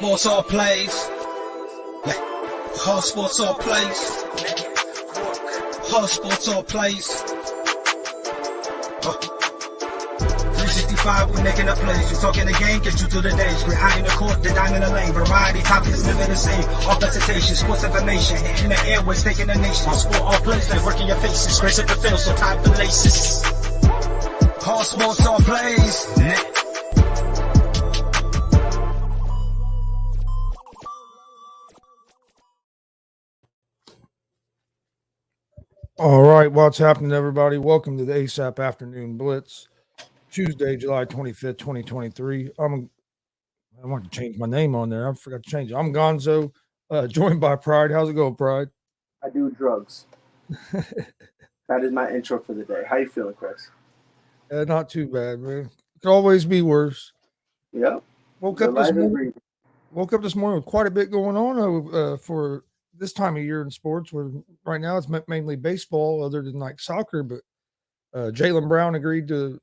sports all plays. All sports all plays. All sports all plays. 365, we making up plays. You talking the game, get you to the days. We're high in the court, the dime in the lane. Variety topics, living the same. All presentation, sports information. Hitting the airways, taking the nation. All sport, all plays, they working your faces. Grace at the field, so tie the laces. All sports, all plays. All right, what's happening, everybody? Welcome to the ASAP Afternoon Blitz, Tuesday, July 25th, 2023. I want to change my name on there. I forgot to change it. I'm Gonzo, joined by Pride. How's it going, Pride? I do drugs. That is my intro for the day. How you feeling, Chris? Not too bad, man. Could always be worse. Yep. Woke up this morning with quite a bit going on for this time of year in sports, where right now it's mainly baseball other than like soccer, but Jaylen Brown agreed to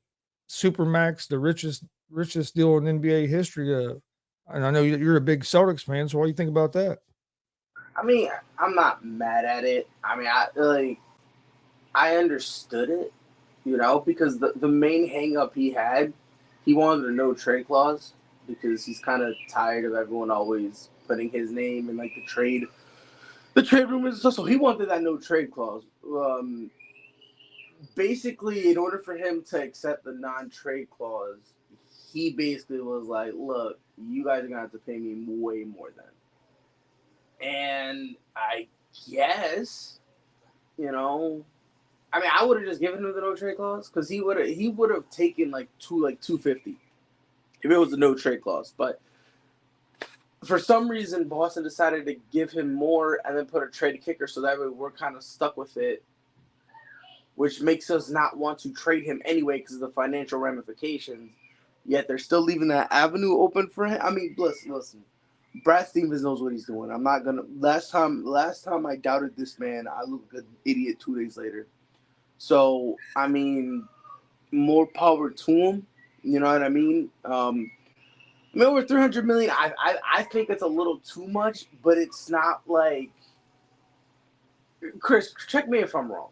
Supermax, the richest deal in NBA history. And I know you're a big Celtics fan, so what do you think about that? I mean, I'm not mad at it. I mean, I understood it, because the main hang up he had, he wanted a no trade clause because he's kind of tired of everyone always putting his name in like the trade rumors and stuff. So he wanted that no trade clause. Basically, in order for him to accept the non-trade clause, he basically was like, look, you guys are going to have to pay me way more than. And I guess, I would have just given him the no trade clause because he would have taken like $250 if it was a no trade clause. But for some reason, Boston decided to give him more and then put a trade kicker, so that way we're kind of stuck with it, which makes us not want to trade him anyway because of the financial ramifications. Yet they're still leaving that avenue open for him. I mean, listen. Brad Stevens knows what he's doing. I'm not gonna. Last time I doubted this man, I looked like an idiot 2 days later. So I mean, more power to him. You know what I mean? Over $300 million. I think it's a little too much, but it's not like. Chris, check me if I'm wrong.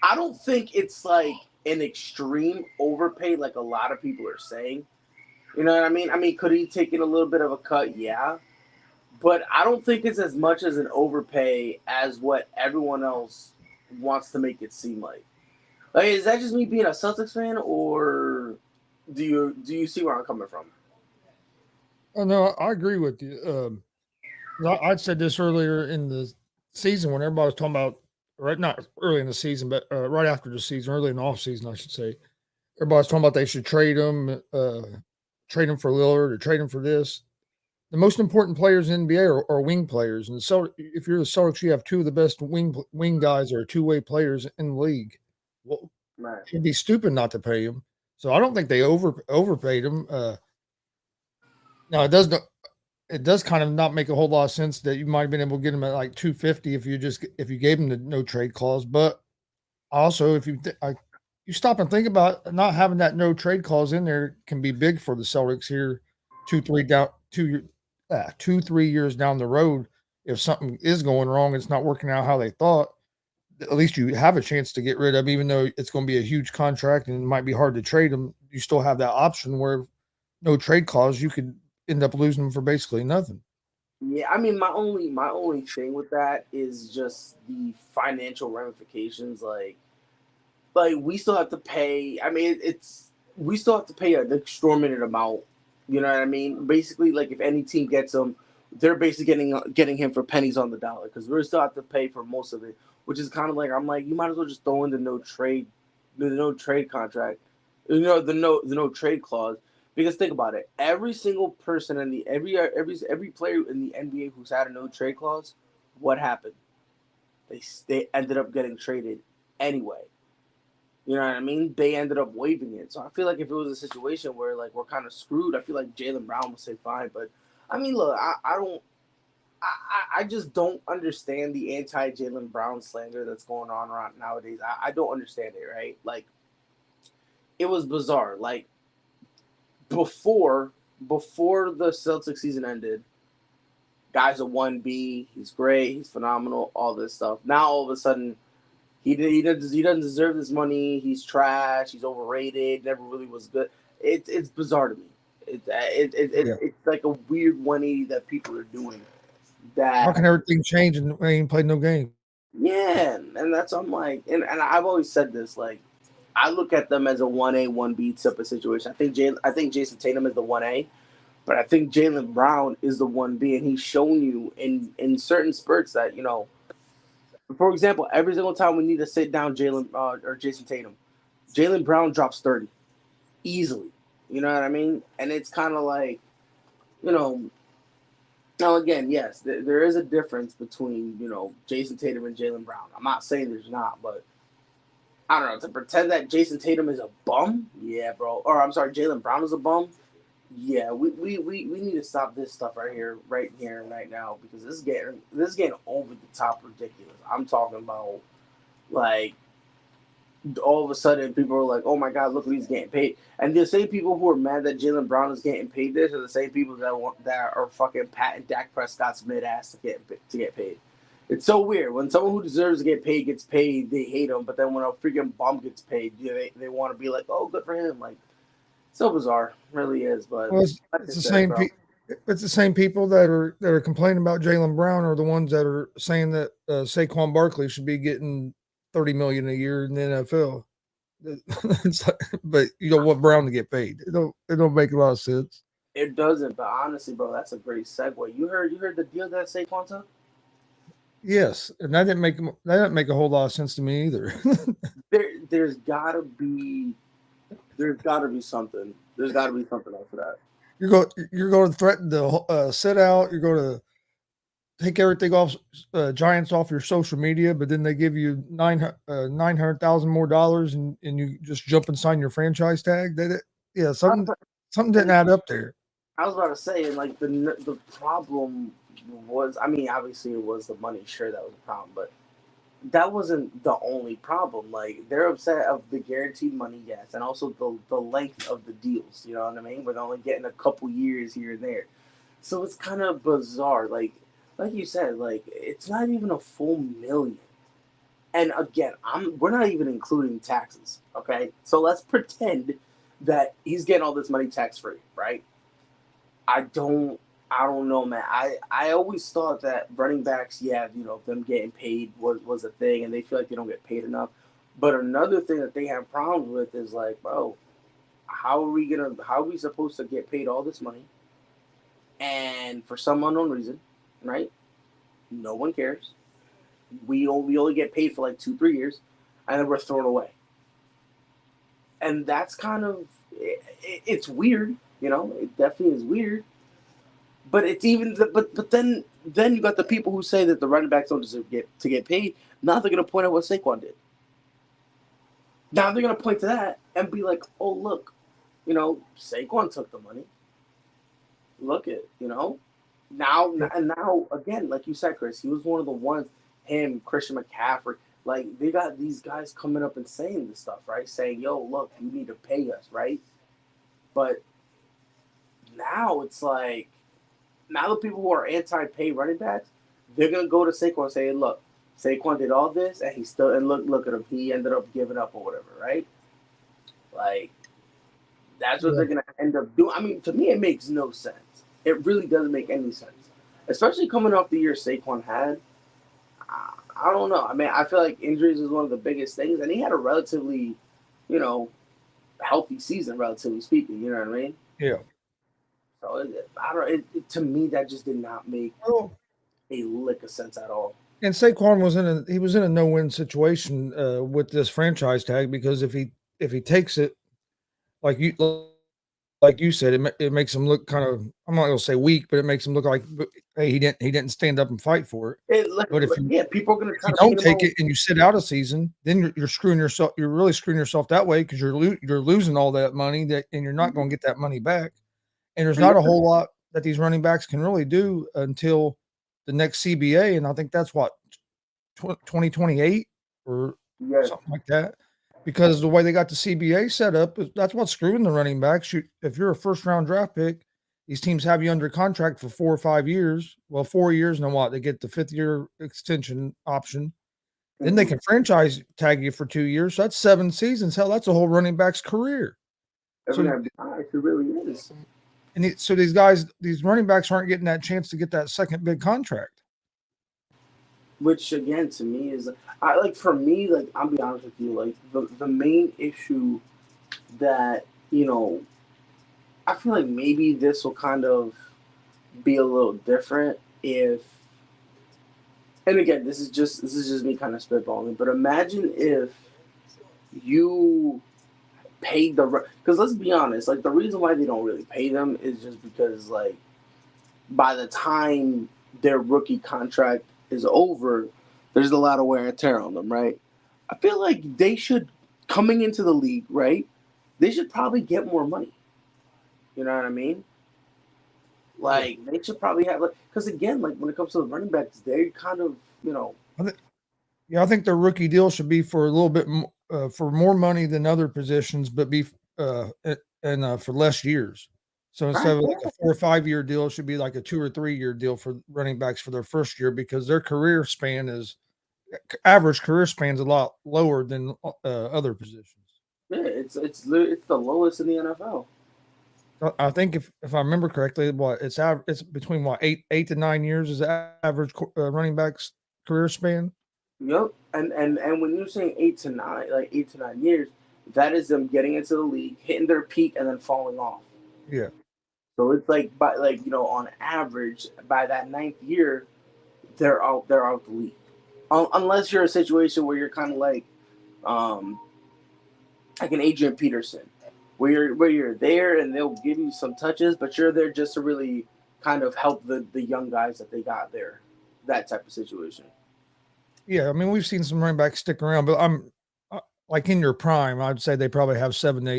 I don't think it's like an extreme overpay like a lot of people are saying. You know what I mean? I mean, could he take in a little bit of a cut? Yeah. But I don't think it's as much as an overpay as what everyone else wants to make it seem like. Like, is that just me being a Celtics fan, or do you see where I'm coming from? Oh, no, I agree with you. I said this earlier in the season when everybody was talking about, right, not early in the season, but right after the season, early in the off season, I should say. Everybody's talking about they should trade him for Lillard or trade him for this. The most important players in the NBA are wing players. And so if you're the Celtics, you have two of the best wing guys or two-way players in the league. Well, right. It'd be stupid not to pay him. So I don't think they overpaid him. Now it does kind of not make a whole lot of sense that you might have been able to get him at like $250 if you gave him the no trade clause. But also, if you stop and think about not having that no trade clause in there can be big for the Celtics here 2-3 years down the road. If something is going wrong, it's not working out how they thought, at least you have a chance to get rid of him, even though it's going to be a huge contract and it might be hard to trade him. You still have that option where no trade clause, you could end up losing him for basically nothing. Yeah, I mean, my only thing with that is just the financial ramifications. Like we still have to pay. I mean, we still have to pay an exorbitant amount. You know what I mean? Basically, like if any team gets him, they're basically getting him for pennies on the dollar because we still have to pay for most of it, which is kind of like, I'm like, you might as well just throw in the no trade contract, the no trade clause. Because think about it, every single person in every player in the NBA who's had a no trade clause, what happened? They ended up getting traded anyway. You know what I mean? They ended up waiving it. So I feel like if it was a situation where like we're kind of screwed, I feel like Jaylen Brown would say fine. But I mean, look, I just don't understand the anti-Jaylen Brown slander that's going on around nowadays. I don't understand it, right? Like, it was bizarre. Like, before before the Celtics season ended, guy's a 1B. He's great. He's phenomenal. All this stuff. Now all of a sudden, he doesn't deserve this money. He's trash. He's overrated. Never really was good. It's bizarre to me. It's like a weird 180 that people are doing. How can everything change and they ain't played no game? Yeah, and that's I'm like, and I've always said this. Like, I look at them as a 1A 1B type of situation. I think Jason Tatum is the 1A. But I think Jaylen Brown is the 1B, and he's shown you in certain spurts that, for example, every single time we need to sit down Jaylen or Jason Tatum, Jaylen Brown drops 30 easily. You know what I mean? And it's kind of like, now again, yes, there is a difference between, Jason Tatum and Jaylen Brown. I'm not saying there's not, but I don't know. To pretend that Jason Tatum is a bum, yeah, bro. Or I'm sorry, Jaylen Brown is a bum. Yeah, we need to stop this stuff right here, right now, because this is getting over the top ridiculous. I'm talking about, like, all of a sudden people are like, oh my God, look what he's getting paid. And the same people who are mad that Jaylen Brown is getting paid this are the same people that are fucking patting Dak Prescott's mid ass to get paid. It's so weird. When someone who deserves to get paid gets paid, they hate him. But then when a freaking bum gets paid, they want to be like, oh, good for him. Like, so bizarre, it really is. But it's the same. It's the same people that are complaining about Jaylen Brown are the ones that are saying that Saquon Barkley should be getting $30 million a year in the NFL. But you don't want Brown to get paid. It don't make a lot of sense. It doesn't. But honestly, bro, that's a great segue. You heard the deal that Saquon took? Yes, and that didn't make a whole lot of sense to me either. There's gotta be something. There's gotta be something else for that. You're going to threaten to sit out. You're going to take everything off Giants off your social media, but then they give you $900,000 more dollars, and you just jump and sign your franchise tag. Something didn't add up there. I was about to say, and like the problem was, I mean, obviously it was the money. Sure, that was a problem, but that wasn't the only problem. Like, they're upset of the guaranteed money, yes, and also the length of the deals. You know what I mean? We're only getting a couple years here and there, so it's kind of bizarre. Like you said, like, it's not even a full million. And again, we're not even including taxes. Okay, so let's pretend that he's getting all this money tax free, right? I don't know, man. I always thought that running backs, them getting paid was a thing, and they feel like they don't get paid enough. But another thing that they have problems with is like, bro, how are we supposed to get paid all this money? And for some unknown reason, right? No one cares. We only get paid for like 2-3 years, and then we're thrown away. And that's kind of it's weird, It definitely is weird. But it's even but then you got the people who say that the running backs don't deserve to get paid. Now they're gonna point out what Saquon did. Now they're gonna point to that and be like, oh look, Saquon took the money. Look at now again, like you said, Chris, he was one of the ones. Him, Christian McCaffrey, like they got these guys coming up and saying this stuff, right? Saying, yo, look, you need to pay us, right? But now it's like. Now the people who are anti-pay running backs, they're gonna go to Saquon and say, "Look, Saquon did all this, and look at him. He ended up giving up or whatever, right?" Like, that's what they're gonna end up doing. I mean, to me, it makes no sense. It really doesn't make any sense, especially coming off the year Saquon had. I don't know. I mean, I feel like injuries is one of the biggest things, and he had a relatively, healthy season, relatively speaking. You know what I mean? Yeah. So I don't. To me, that just did not make a lick of sense at all. And Saquon was in a no-win situation with this franchise tag, because if he takes it, like you said, it makes him look kind of, I'm not gonna say weak, but it makes him look like, hey, he didn't stand up and fight for it. But if people are gonna try to don't take it and you sit out a season, then you're screwing yourself. You're really screwing yourself that way, because you're losing all that money and you're not going to get that money back. And there's not a whole lot that these running backs can really do until the next CBA, and I think that's what 2028 or something like that. Because the way they got the CBA set up, that's what's screwing the running backs. If you're a first-round draft pick these teams have you under contract for 4 or 5 years. Well, 4 years, and then what? They get the 5th-year extension option. Then they can franchise tag you for 2 years. So that's 7 seasons. Hell, that's a whole running back's career. So, it really is. And so these guys, these running backs aren't getting that chance to get that second big contract. Which again, to me, is for me, like, I'll be honest with you, like the main issue that, I feel like maybe this will kind of be a little different if, and again, this is just me kind of spitballing, but imagine if you paid because let's be honest, like, the reason why they don't really pay them is just because, like, by the time their rookie contract is over, there's a lot of wear and tear on them, right? I feel like they should, coming into the league, right, they should probably get more money. You know what I mean? Like, they should probably have, like, because again, like, when it comes to the running backs, they kind of, I think their rookie deal should be for a little bit for more money than other positions, but be for less years. So instead of like a 4 or 5 year deal, it should be like a 2 or 3 year deal for running backs for their first year, because their average career span is a lot lower than other positions. Yeah, it's the lowest in the NFL. I think if I remember correctly, it's between 8 to 9 years is the average running back's career span. Yep, and when you're saying 8 to 9 years, that is them getting into the league, hitting their peak, and then falling off. Yeah. So it's like, on average, by that 9th year, they're out the league, unless you're in a situation where you're kind of like an Adrian Peterson, where you're there and they'll give you some touches, but you're there just to really kind of help the young guys that they got there, that type of situation. Yeah, I mean, we've seen some running backs stick around, but I'm like in your prime, I'd say they probably have 7 to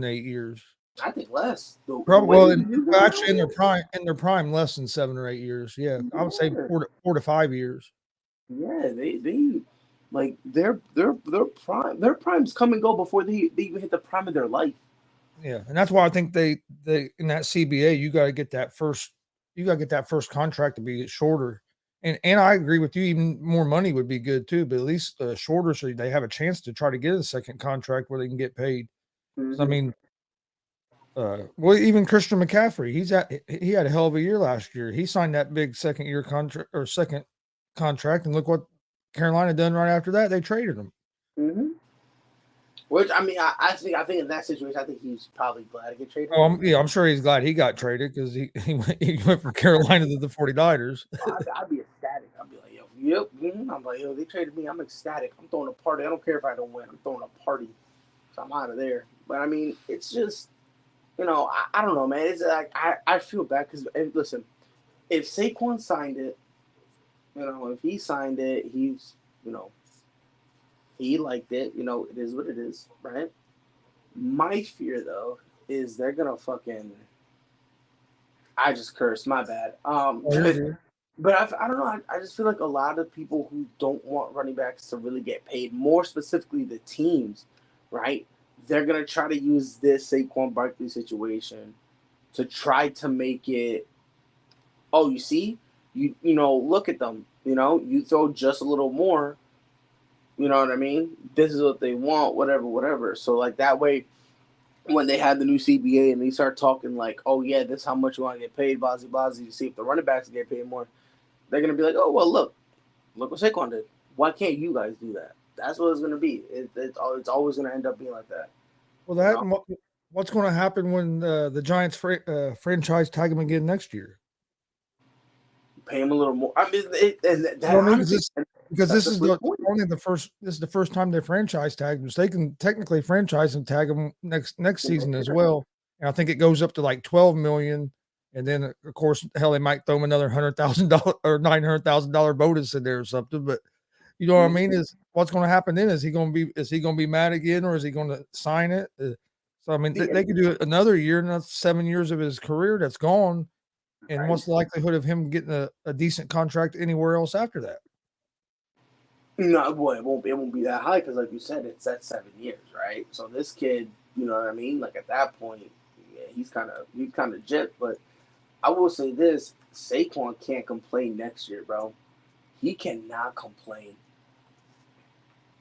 8 years. I think less. Probably, actually in their prime, less than 7 or 8 years. Yeah, I would say 4 to 5 years. Yeah, they like their primes come and go before they even hit the prime of their life. Yeah, and that's why I think they in that CBA, you got to get that first contract to be shorter. And I agree with you, even more money would be good too, but at least shorter, so they have a chance to try to get a second contract where they can get paid. Mm-hmm. I mean, even Christian McCaffrey, he had a hell of a year last year. He signed that big second contract, and look what Carolina done right after that. They traded him. Mm-hmm. Which, I mean, I think in that situation, I think he's probably glad to get traded. Oh, I'm sure he's glad he got traded, because he went from Carolina to the 49ers. I'd be ecstatic. I'd be like, yep. Mm-hmm. I'm like, they traded me. I'm ecstatic. I'm throwing a party. I don't care if I don't win. I'm throwing a party. So I'm out of there. But, I mean, it's just, I don't know, man. It's like, I feel bad because, listen, if Saquon signed it, if he signed it, he's, he liked it. It is what it is, right? My fear, though, is they're going to fucking – I just cursed. My bad. But I don't know. I just feel like a lot of people who don't want running backs to really get paid, more specifically the teams, right? They're going to try to use this Saquon Barkley situation to try to make it, oh, you see? You look at them. You throw just a little more. You know what I mean? This is what they want, whatever. So, like, that way, when they have the new CBA and they start talking like, oh, yeah, this is how much you want to get paid, blah, to see if the running backs get paid more, they're going to be like, oh, well, look what Saquon did. Why can't you guys do that? That's what it's going to be. It's always going to end up being like that. Well, what's going to happen when the Giants franchise tag him again next year? Pay him a little more. I mean, because this is the first time they franchise tagged him, so they can technically franchise and tag him next season as well. And I think it goes up to like $12 million, and then of course, hell, they might throw him another $100,000 or $900,000 bonus in there or something. But you know what I mean? Is what's going to happen then? Is he going to be mad again, or is he going to sign it? So I mean, they could do it another year, and that's 7 years of his career that's gone. And what's the likelihood of him getting a decent contract anywhere else after that? No, boy, it won't be that high because, like you said, it's at 7 years, right? So this kid, you know what I mean? Like at that point, yeah, he's kind of jet. But I will say this: Saquon can't complain next year, bro. He cannot complain.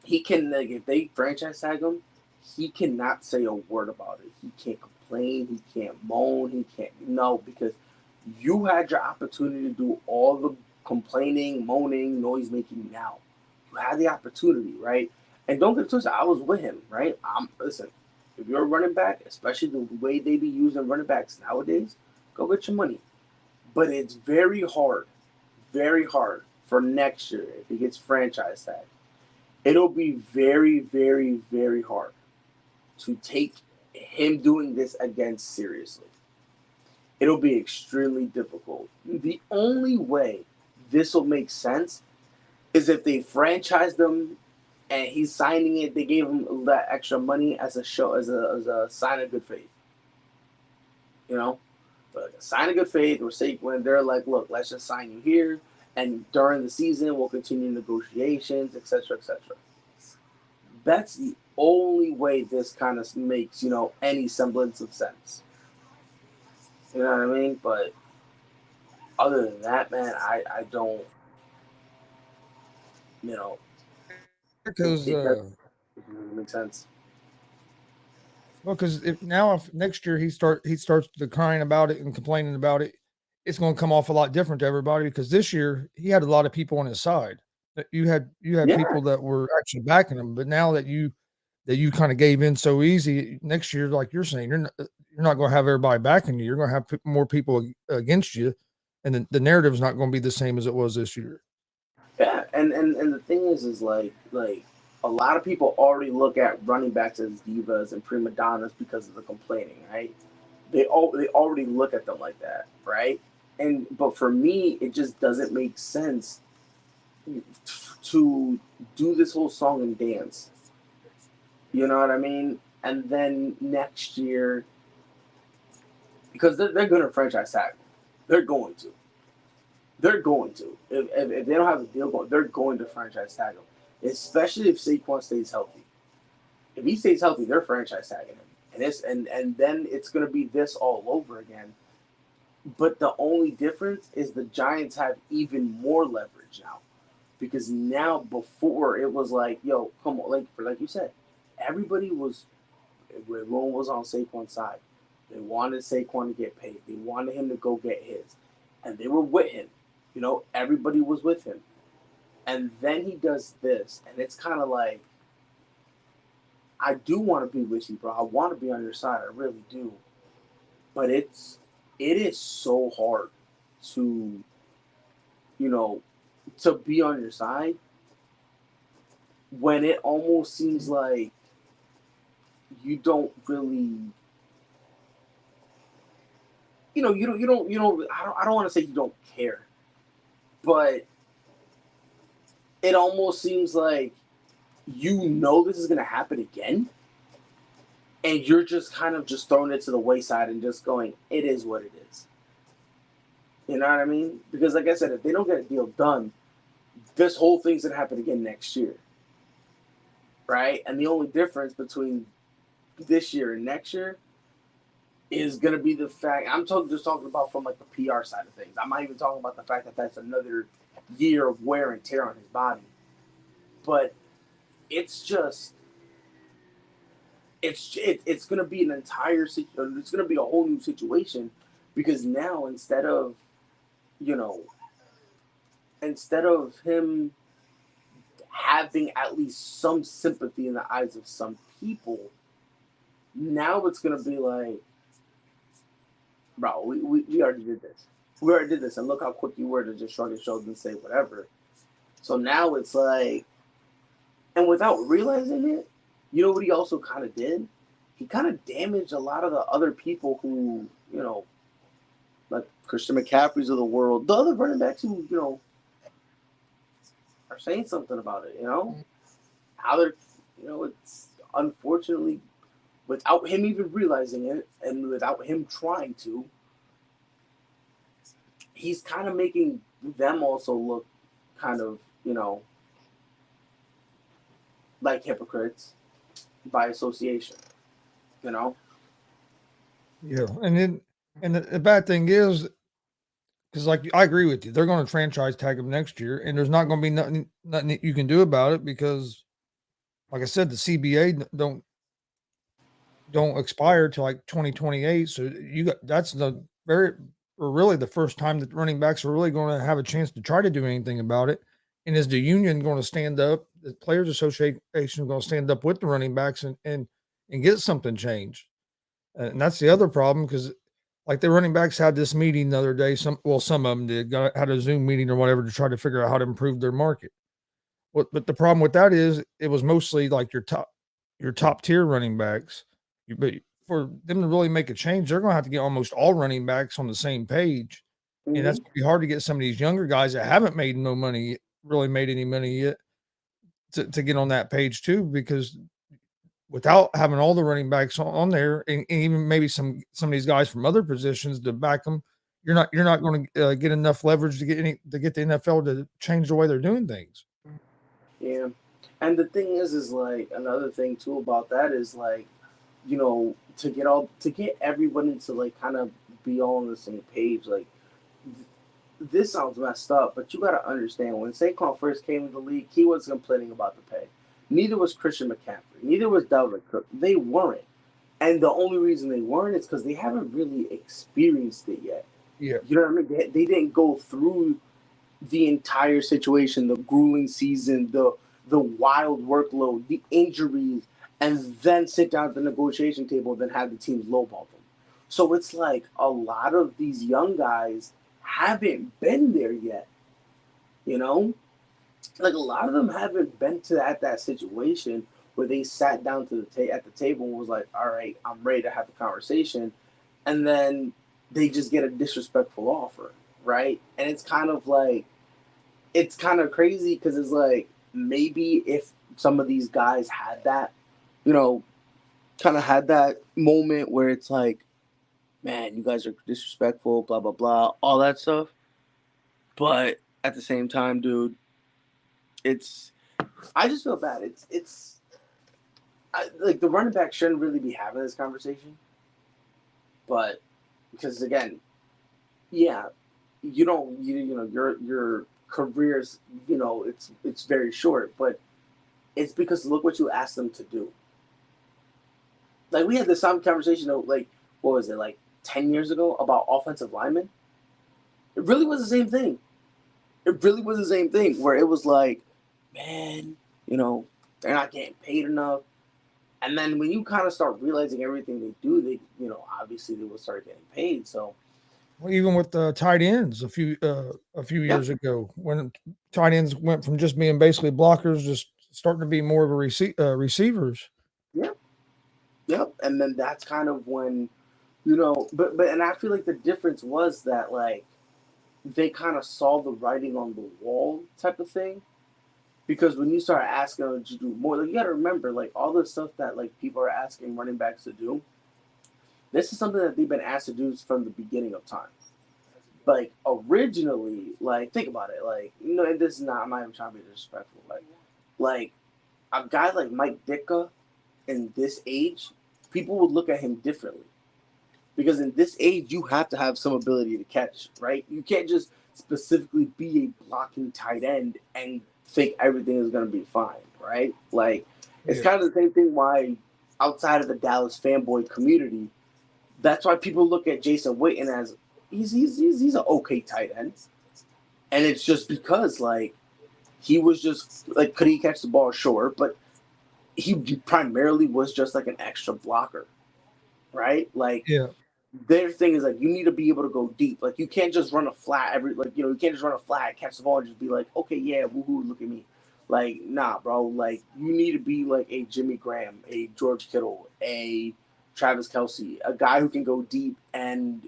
He can, like, if they franchise tag him, he cannot say a word about it. He can't complain. He can't moan. He can't because you had your opportunity to do all the complaining, moaning, noise making now. You had the opportunity, right? And don't get it twisted. I was with him, right? Listen. If you're a running back, especially the way they be using running backs nowadays, go get your money. But it's very hard for next year if he gets franchise tag. It'll be very, very, very hard to take him doing this again seriously. It'll be extremely difficult. The only way this will make sense is if they franchise them and he's signing it. They gave him that extra money as a sign of good faith. But a sign of good faith, or say when they're like, look, let's just sign you here, and during the season we'll continue negotiations, etc., etc. That's the only way this kind of makes any semblance of sense. You know what I mean? But other than that, man, I don't. Because It doesn't make sense. well, because if next year he starts crying about it and complaining about it, it's going to come off a lot different to everybody. Because this year he had a lot of people on his side. You had Yeah. people that were actually backing him, but now that you kind of gave in so easy, next year, like you're saying, you're not going to have everybody backing you. You're going to have more people against you, and the narrative is not going to be the same as it was this year. Yeah, and the thing is like a lot of people already look at running backs as divas and prima donnas because of the complaining, right? They already look at them like that, right? But for me, it just doesn't make sense to do this whole song and dance. You know what I mean? And then next year, because they're going to franchise tag, they're going to. They're going to. If they don't have a deal going, they're going to franchise tag him. Especially if Saquon stays healthy. If he stays healthy, they're franchise tagging him. And then it's going to be this all over again. But the only difference is the Giants have even more leverage now. Because now, before, it was like, yo, come on. Like you said, everyone was on Saquon's side. They wanted Saquon to get paid. They wanted him to go get his. And they were with him. Everybody was with him. And then he does this. And it's kind of like, I do want to be with you, bro. I want to be on your side. I really do. But it is so hard to, to be on your side when it almost seems like you don't really, you don't, I don't want to say you don't care, but it almost seems like this is going to happen again, and you're just kind of just throwing it to the wayside and just going, it is what it is. You know what I mean? Because like I said, if they don't get a deal done, this whole thing's going to happen again next year. Right? And the only difference between this year and next year is going to be the fact, just talking about from like the PR side of things. I'm not even talking about the fact that that's another year of wear and tear on his body. But it's just, it's going to be it's going to be a whole new situation, because now instead of him having at least some sympathy in the eyes of some people, now it's going to be like, bro, we already did this. We already did this, and look how quick you were to just shrug your shoulders and say whatever. So now it's like, and without realizing it, you know what he also kind of did? He kind of damaged a lot of the other people who, like Christian McCaffrey's of the world, the other running backs who, are saying something about it, how they're, it's unfortunately, without him even realizing it and without him trying to, he's kind of making them also look kind of, like hypocrites by association, Yeah, and the bad thing is, because like I agree with you, they're going to franchise tag him next year, and there's not going to be nothing that you can do about it because, like I said, the CBA don't expire till like 2028. So that's the very or really the first time that running backs are really going to have a chance to try to do anything about it. And is the union going to stand up? The Players Association is going to stand up with the running backs and get something changed. And that's the other problem because, like, the running backs had this meeting the other day. Some of them did had a Zoom meeting or whatever to try to figure out how to improve their market. But the problem with that is it was mostly like your top tier running backs. But for them to really make a change, they're going to have to get almost all running backs on the same page, and that's going to be hard to get some of these younger guys that haven't made no money, really made any money yet, to get on that page too. Because without having all the running backs on there, and even maybe some of these guys from other positions to back them, you're not going to get enough leverage to get the NFL to change the way they're doing things. Yeah. And the thing is like another thing too about that is like, you know, to get everybody to like kind of be all on the same page, like this sounds messed up, but you gotta understand when Saquon first came into the league, he wasn't complaining about the pay. Neither was Christian McCaffrey, neither was Dalvin Cook. They weren't. And the only reason they weren't is because they haven't really experienced it yet. Yeah. You know what I mean? They didn't go through the entire situation, the grueling season, the wild workload, the injuries, and then sit down at the negotiation table, then have the teams lowball them. So it's like a lot of these young guys haven't been there yet. You know, like a lot of them haven't been to that situation where they sat down to at the table and was like, "All right, I'm ready to have the conversation," and then they just get a disrespectful offer, right? And it's kind of like it's kind of crazy because it's like maybe if some of these guys had that, you know, kind of had that moment where it's like, man, you guys are disrespectful, blah, blah, blah, all that stuff. But at the same time, dude, I just feel bad. Like the running back shouldn't really be having this conversation. But because again, yeah, you know, your careers, you know, it's very short, but it's because look what you asked them to do. Like we had this same conversation, like what was it, like 10 years ago about offensive linemen? It really was the same thing. It really was the same thing where it was like, man, you know, they're not getting paid enough. And then when you kind of start realizing everything they do, they, you know, obviously they will start getting paid. So, well, even with the tight ends a few years ago, when tight ends went from just being basically blockers, just starting to be more of a receivers. Yeah. Yep. And then that's kind of when, you know, but and I feel like the difference was that like they kind of saw the writing on the wall type of thing. Because when you start asking them to do more, like you got to remember, like all the stuff that like people are asking running backs to do, this is something that they've been asked to do from the beginning of time. Like originally, like think about it, like you know, and this is not. I'm not even trying to be disrespectful. Like a guy like Mike Ditka, in this age, people would look at him differently. Because in this age, you have to have some ability to catch, right? You can't just specifically be a blocking tight end and think everything is going to be fine, right? Like, it's kind of the same thing why outside of the Dallas fanboy community, that's why people look at Jason Witten as he's an okay tight end. And it's just because, like, he was just, like, could he catch the ball? Sure. But he primarily was just, like, an extra blocker, right? Like, their thing is like you need to be able to go deep. Like you can't just run a flat you can't just run a flat, catch the ball, and just be like, okay, yeah, woohoo, look at me. Like, nah, bro. Like you need to be like a Jimmy Graham, a George Kittle, a Travis Kelce, a guy who can go deep and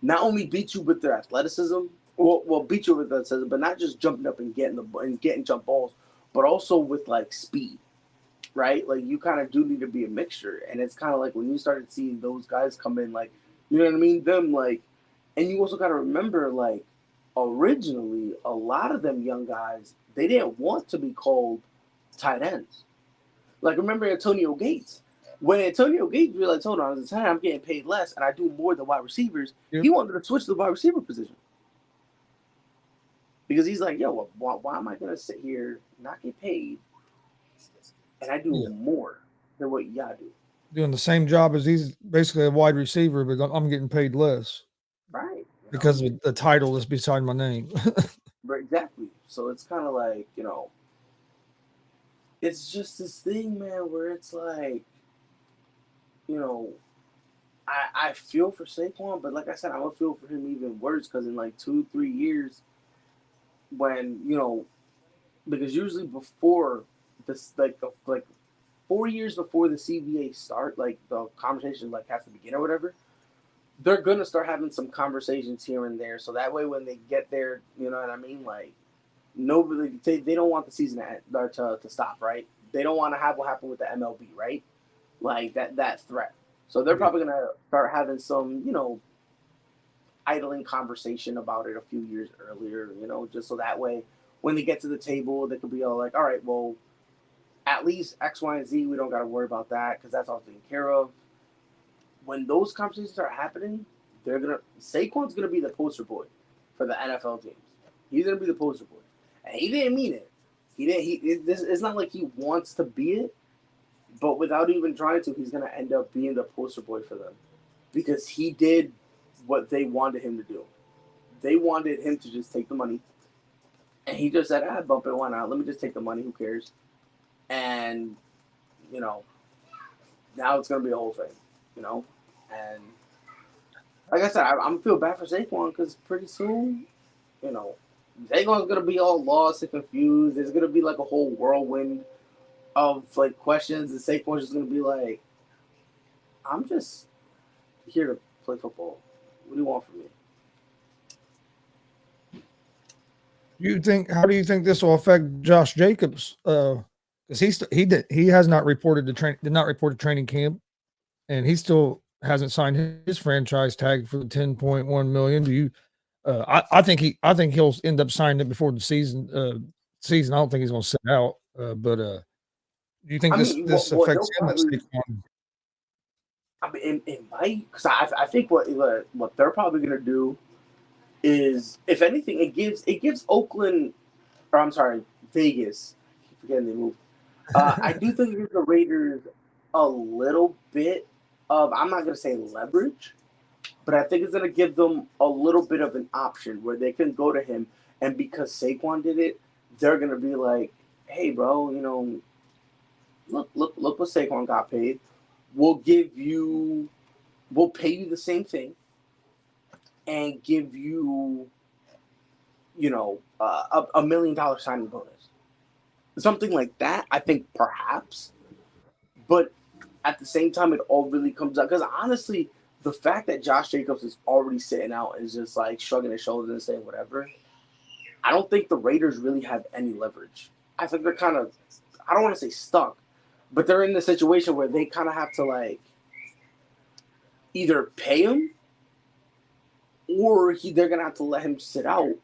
not only beat you with their athleticism, well beat you with athleticism, but not just jumping up and getting jump balls, but also with like speed. Right? Like you kind of do need to be a mixture. And it's kind of like when you started seeing those guys come in, like, you know what I mean? Them like, and you also got to remember, like, originally, a lot of them young guys, they didn't want to be called tight ends. Like, remember Antonio Gates? When Antonio Gates realized, hold on, I'm getting paid less and I do more than wide receivers, he wanted to switch to the wide receiver position. Because he's like, yo, why am I going to sit here, not get paid, and I do more than what y'all do? Doing the same job as he's basically a wide receiver, but I'm getting paid less. Right. Because of the title is beside my name. Right, exactly. So it's kind of like, it's just this thing, man, where it's like, I feel for Saquon, but like I said, I'm going to feel for him even worse because in like 2-3 years, when, because usually before this, like 4 years before the CBA start, like the conversation like has to begin or whatever, they're gonna start having some conversations here and there. So that way, when they get there, you know what I mean? Like nobody, they don't want the season to stop, right? They don't want to have what happened with the MLB, right? Like that threat. So they're probably gonna start having some, idling conversation about it a few years earlier, just so that way when they get to the table, they could be all like, all right, well, at least X, Y, and Z, we don't got to worry about that because that's all taken care of. When those conversations are happening, Saquon's gonna be the poster boy for the NFL teams. He's gonna be the poster boy, and he didn't mean it. It's not like he wants to be it, but without even trying to, he's gonna end up being the poster boy for them because he did what they wanted him to do. They wanted him to just take the money, and he just said, bump it, why not? Let me just take the money. Who cares? And now it's gonna be a whole thing. And like I said, I'm feel bad for Saquon because pretty soon, Saquon's gonna be all lost and confused. There's gonna be like a whole whirlwind of like questions, and Saquon's just gonna be like, "I'm just here to play football. What do you want from me?" How do you think this will affect Josh Jacobs? Because he has not reported did not report to training camp, and he still hasn't signed his franchise tag for the $10.1 million. Do you? I think he'll end up signing it before the season. I don't think he's going to sit out. But do you think this affects him? I mean, it might, because I think what they're probably going to do is, if anything, it gives Oakland, or I'm sorry, Vegas. I keep forgetting they moved. I do think it gives the Raiders a little bit of, I'm not going to say leverage, but I think it's going to give them a little bit of an option where they can go to him, and because Saquon did it, they're going to be like, hey, bro, look what Saquon got paid. We'll pay you the same thing and give you, a $1 million signing bonus. Something like that, I think perhaps. But at the same time, it all really comes out. Because honestly, the fact that Josh Jacobs is already sitting out and just like shrugging his shoulders and saying whatever, I don't think the Raiders really have any leverage. I think they're kind of, I don't want to say stuck, but they're in the situation where they kind of have to like either pay him or they're going to have to let him sit out.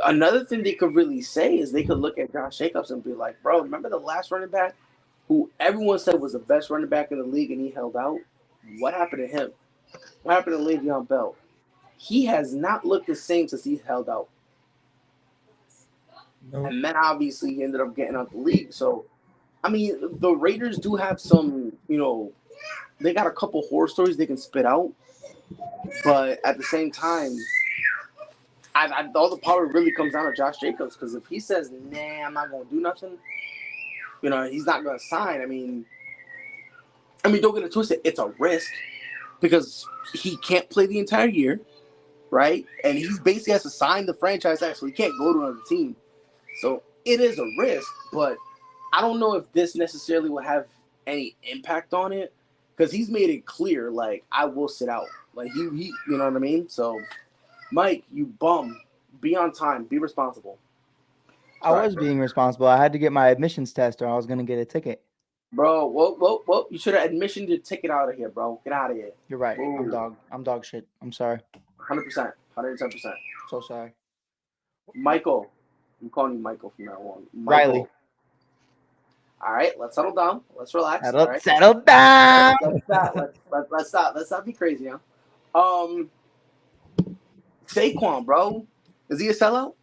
Another thing they could really say is they could look at Josh Jacobs and be like, bro, remember the last running back who everyone said was the best running back in the league and he held out? What happened to him? What happened to Le'Veon Bell? He has not looked the same since he held out. Nope. And then obviously he ended up getting out the league. So, I mean, the Raiders do have some, they got a couple horror stories they can spit out. But at the same time, all the power really comes down to Josh Jacobs, because if he says, nah, I'm not going to do nothing, he's not going to sign. I mean, don't get it twisted. It's a risk because he can't play the entire year, right? And he basically has to sign the franchise tag, so he can't go to another team. So it is a risk, but I don't know if this necessarily will have any impact on it, because he's made it clear, like, I will sit out. Like, he you know what I mean? So, Mike, you bum. Be on time. Be responsible. I was being responsible. I had to get my admissions test or I was going to get a ticket. Bro, whoa. You should have admissioned your ticket out of here, bro. Get out of here. You're right. Ooh. I'm dog shit. I'm sorry. 100%. 110%. So sorry. Michael. I'm calling you Michael from now on. Riley. All right, let's settle down. Let's relax. Settle down. Let's stop. Let's not be crazy, huh? Saquon, bro. Is he a sellout?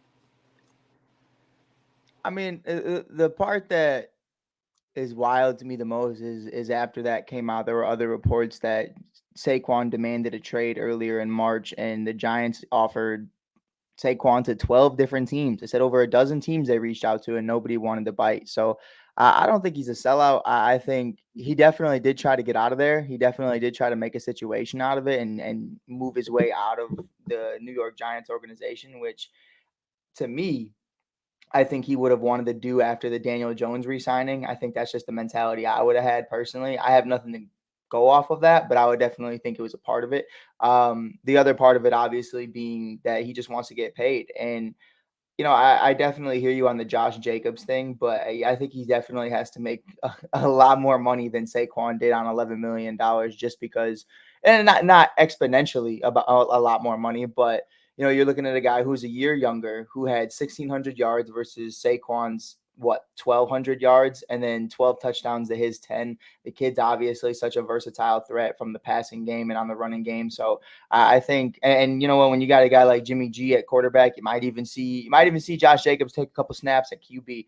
I mean, the part that is wild to me the most is after that came out, there were other reports that Saquon demanded a trade earlier in March, and the Giants offered Saquon to 12 different teams. They said over a dozen teams they reached out to, and nobody wanted to bite. So I don't think he's a sellout. I think he definitely did try to get out of there. He definitely did try to make a situation out of it and move his way out of the New York Giants organization, which to me, I think he would have wanted to do after the Daniel Jones re-signing. I think that's just the mentality I would have had personally. I have nothing to go off of that, but I would definitely think it was a part of it. The other part of it, obviously, being that he just wants to get paid. And I definitely hear you on the Josh Jacobs thing, but I think he definitely has to make a lot more money than Saquon did on $11 million just because, and not exponentially about a lot more money, but you're looking at a guy who's a year younger, who had 1,600 yards versus Saquon's 1,200 yards, and then 12 touchdowns to his 10. The kid's obviously such a versatile threat from the passing game and on the running game. So I think, and when you got a guy like Jimmy G at quarterback, you might even see Josh Jacobs take a couple snaps at QB.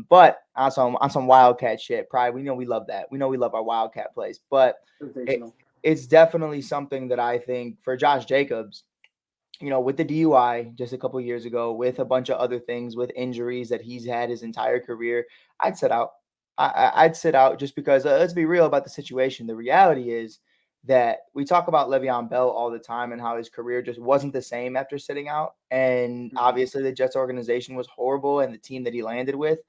But on some Wildcat shit, Pride, we love that. We love our Wildcat plays, but it's definitely something that I think for Josh Jacobs, with the DUI just a couple of years ago, with a bunch of other things, with injuries that he's had his entire career, I'd sit out. I'd sit out just because let's be real about the situation. The reality is that we talk about Le'Veon Bell all the time and how his career just wasn't the same after sitting out. And obviously the Jets organization was horrible and the team that he landed with,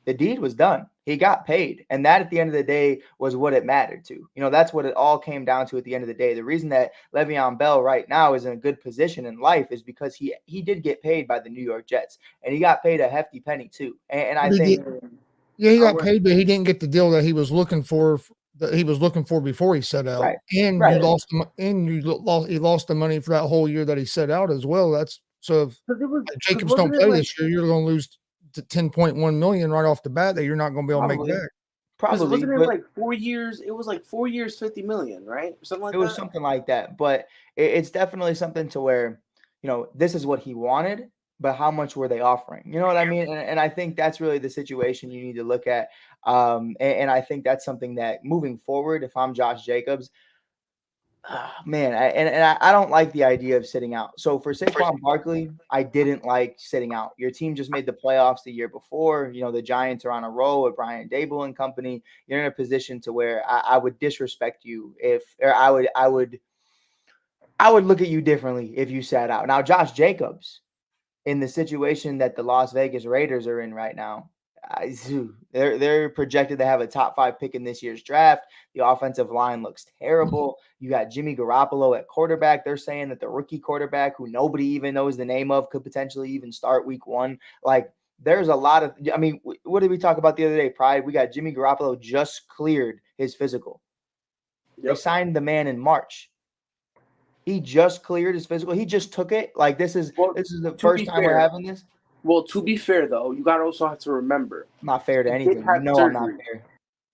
the deed was done. He got paid. And that at the end of the day was what it mattered to. That's what it all came down to at the end of the day. The reason that Le'Veon Bell right now is in a good position in life is because he did get paid by the New York Jets. And he got paid a hefty penny too. And I think he got paid, but he didn't get the deal that he was looking for before he set out. Right. And right. he lost the money for that whole year that he set out as well. That's so if Jacobs don't play this year, you're going to lose to 10.1 million right off the bat that you're not going to be able to make back. Probably. Wasn't it like 4 years? It was like 4 years, 50 million, right? Or something like that. It was something like that. But it's definitely something to where, this is what he wanted, but how much were they offering? You know what I mean? And I think that's really the situation you need to look at. And I think that's something that moving forward, if I'm Josh Jacobs, man, I don't like the idea of sitting out. So for Saquon Barkley, I didn't like sitting out. Your team just made the playoffs the year before. The Giants are on a roll with Brian Dable and company. You're in a position to where I would disrespect you I would look at you differently if you sat out. Now, Josh Jacobs, in the situation that the Las Vegas Raiders are in right now, they're projected to have a top 5 pick in this year's draft. The offensive line looks terrible. You got Jimmy Garoppolo at quarterback. They're saying that the rookie quarterback, who nobody even knows the name of, could potentially even start week 1. Like, there's a lot of, what did we talk about the other day, Pride? We got Jimmy Garoppolo just cleared his physical. Yep. They signed the man in March. He just cleared his physical. He just took it. Like, this is the first time we're having this. Well, to be fair, though, you got to also have to remember. Not fair to anything. I'm not fair.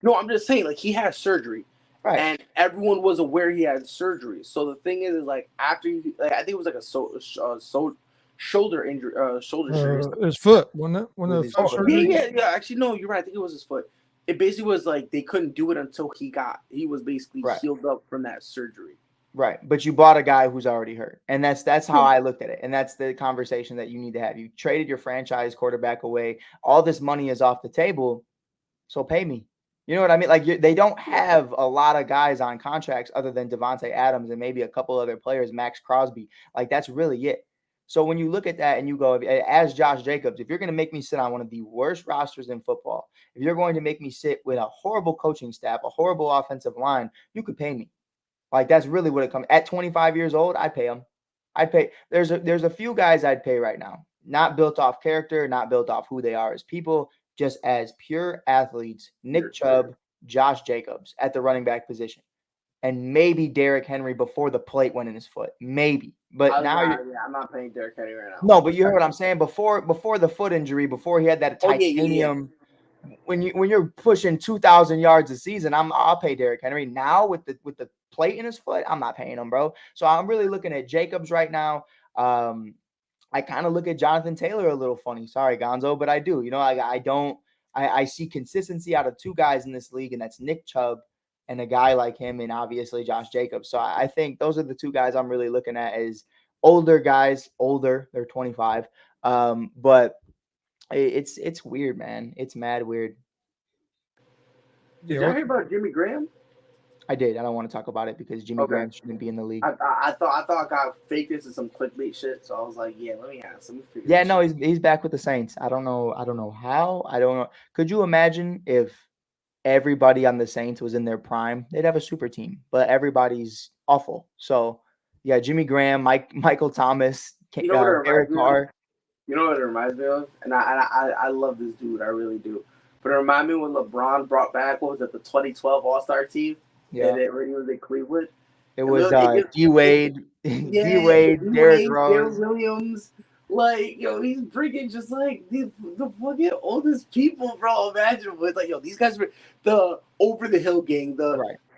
No, I'm just saying, like, he had surgery. Right. And everyone was aware he had surgery. So the thing is like, after you, I think it was like a shoulder injury, shoulder his foot, wasn't it? Yeah. Actually, no, you're right. I think it was his foot. It basically was like they couldn't do it until he was basically healed up from that surgery. Right. But you bought a guy who's already hurt. And that's how I looked at it. And that's the conversation that you need to have. You traded your franchise quarterback away. All this money is off the table. So pay me. You know what I mean? Like, they don't have a lot of guys on contracts other than Devontae Adams and maybe a couple other players, Max Crosby. Like, that's really it. So when you look at that and you go, as Josh Jacobs, if you're going to make me sit on one of the worst rosters in football, if you're going to make me sit with a horrible coaching staff, a horrible offensive line, you could pay me. Like, that's really what it comes. At 25 years old, I'd pay him. I'd pay. There's a few guys I'd pay right now. Not built off character, not built off who they are as people, just as pure athletes. Nick Chubb, Josh Jacobs at the running back position. And maybe Derrick Henry before the plate went in his foot. Maybe. But I'm not paying Derrick Henry right now. No, but you heard what I'm saying. Before the foot injury, before he had that titanium. When you're pushing 2,000 yards a season, I'll pay Derrick Henry. Now with the plate in his foot, I'm not paying him, bro. So I'm really looking at Jacobs right now. I kind of look at Jonathan Taylor a little funny. Sorry, Gonzo, but I do. I see consistency out of two guys in this league, and that's Nick Chubb and a guy like him, and obviously Josh Jacobs. So I think those are the two guys I'm really looking at as older guys. Older, they're 25. But it's weird, man. It's mad weird. Did y'all hear about Jimmy Graham? I did. I don't want to talk about it because Jimmy Graham shouldn't be in the league. I thought I got faked into some clickbait shit, so I was like, yeah, let me ask. Let me figure. Yeah, no, he's back with the Saints. I don't know how. I don't know. Could you imagine if everybody on the Saints was in their prime? They'd have a super team, but everybody's awful. So yeah, Jimmy Graham, Michael Thomas, Eric Carr. You know what it reminds me of? And I love this dude, I really do. But it reminds me when LeBron brought back, what was it, the 2012 All-Star team? Yeah. That when he was in Cleveland. It was D-Wade, Derrick Rose. Williams. Like, yo, he's bringing just like the fucking oldest people, bro. Imagine it's like, yo, these guys were the over the hill gang,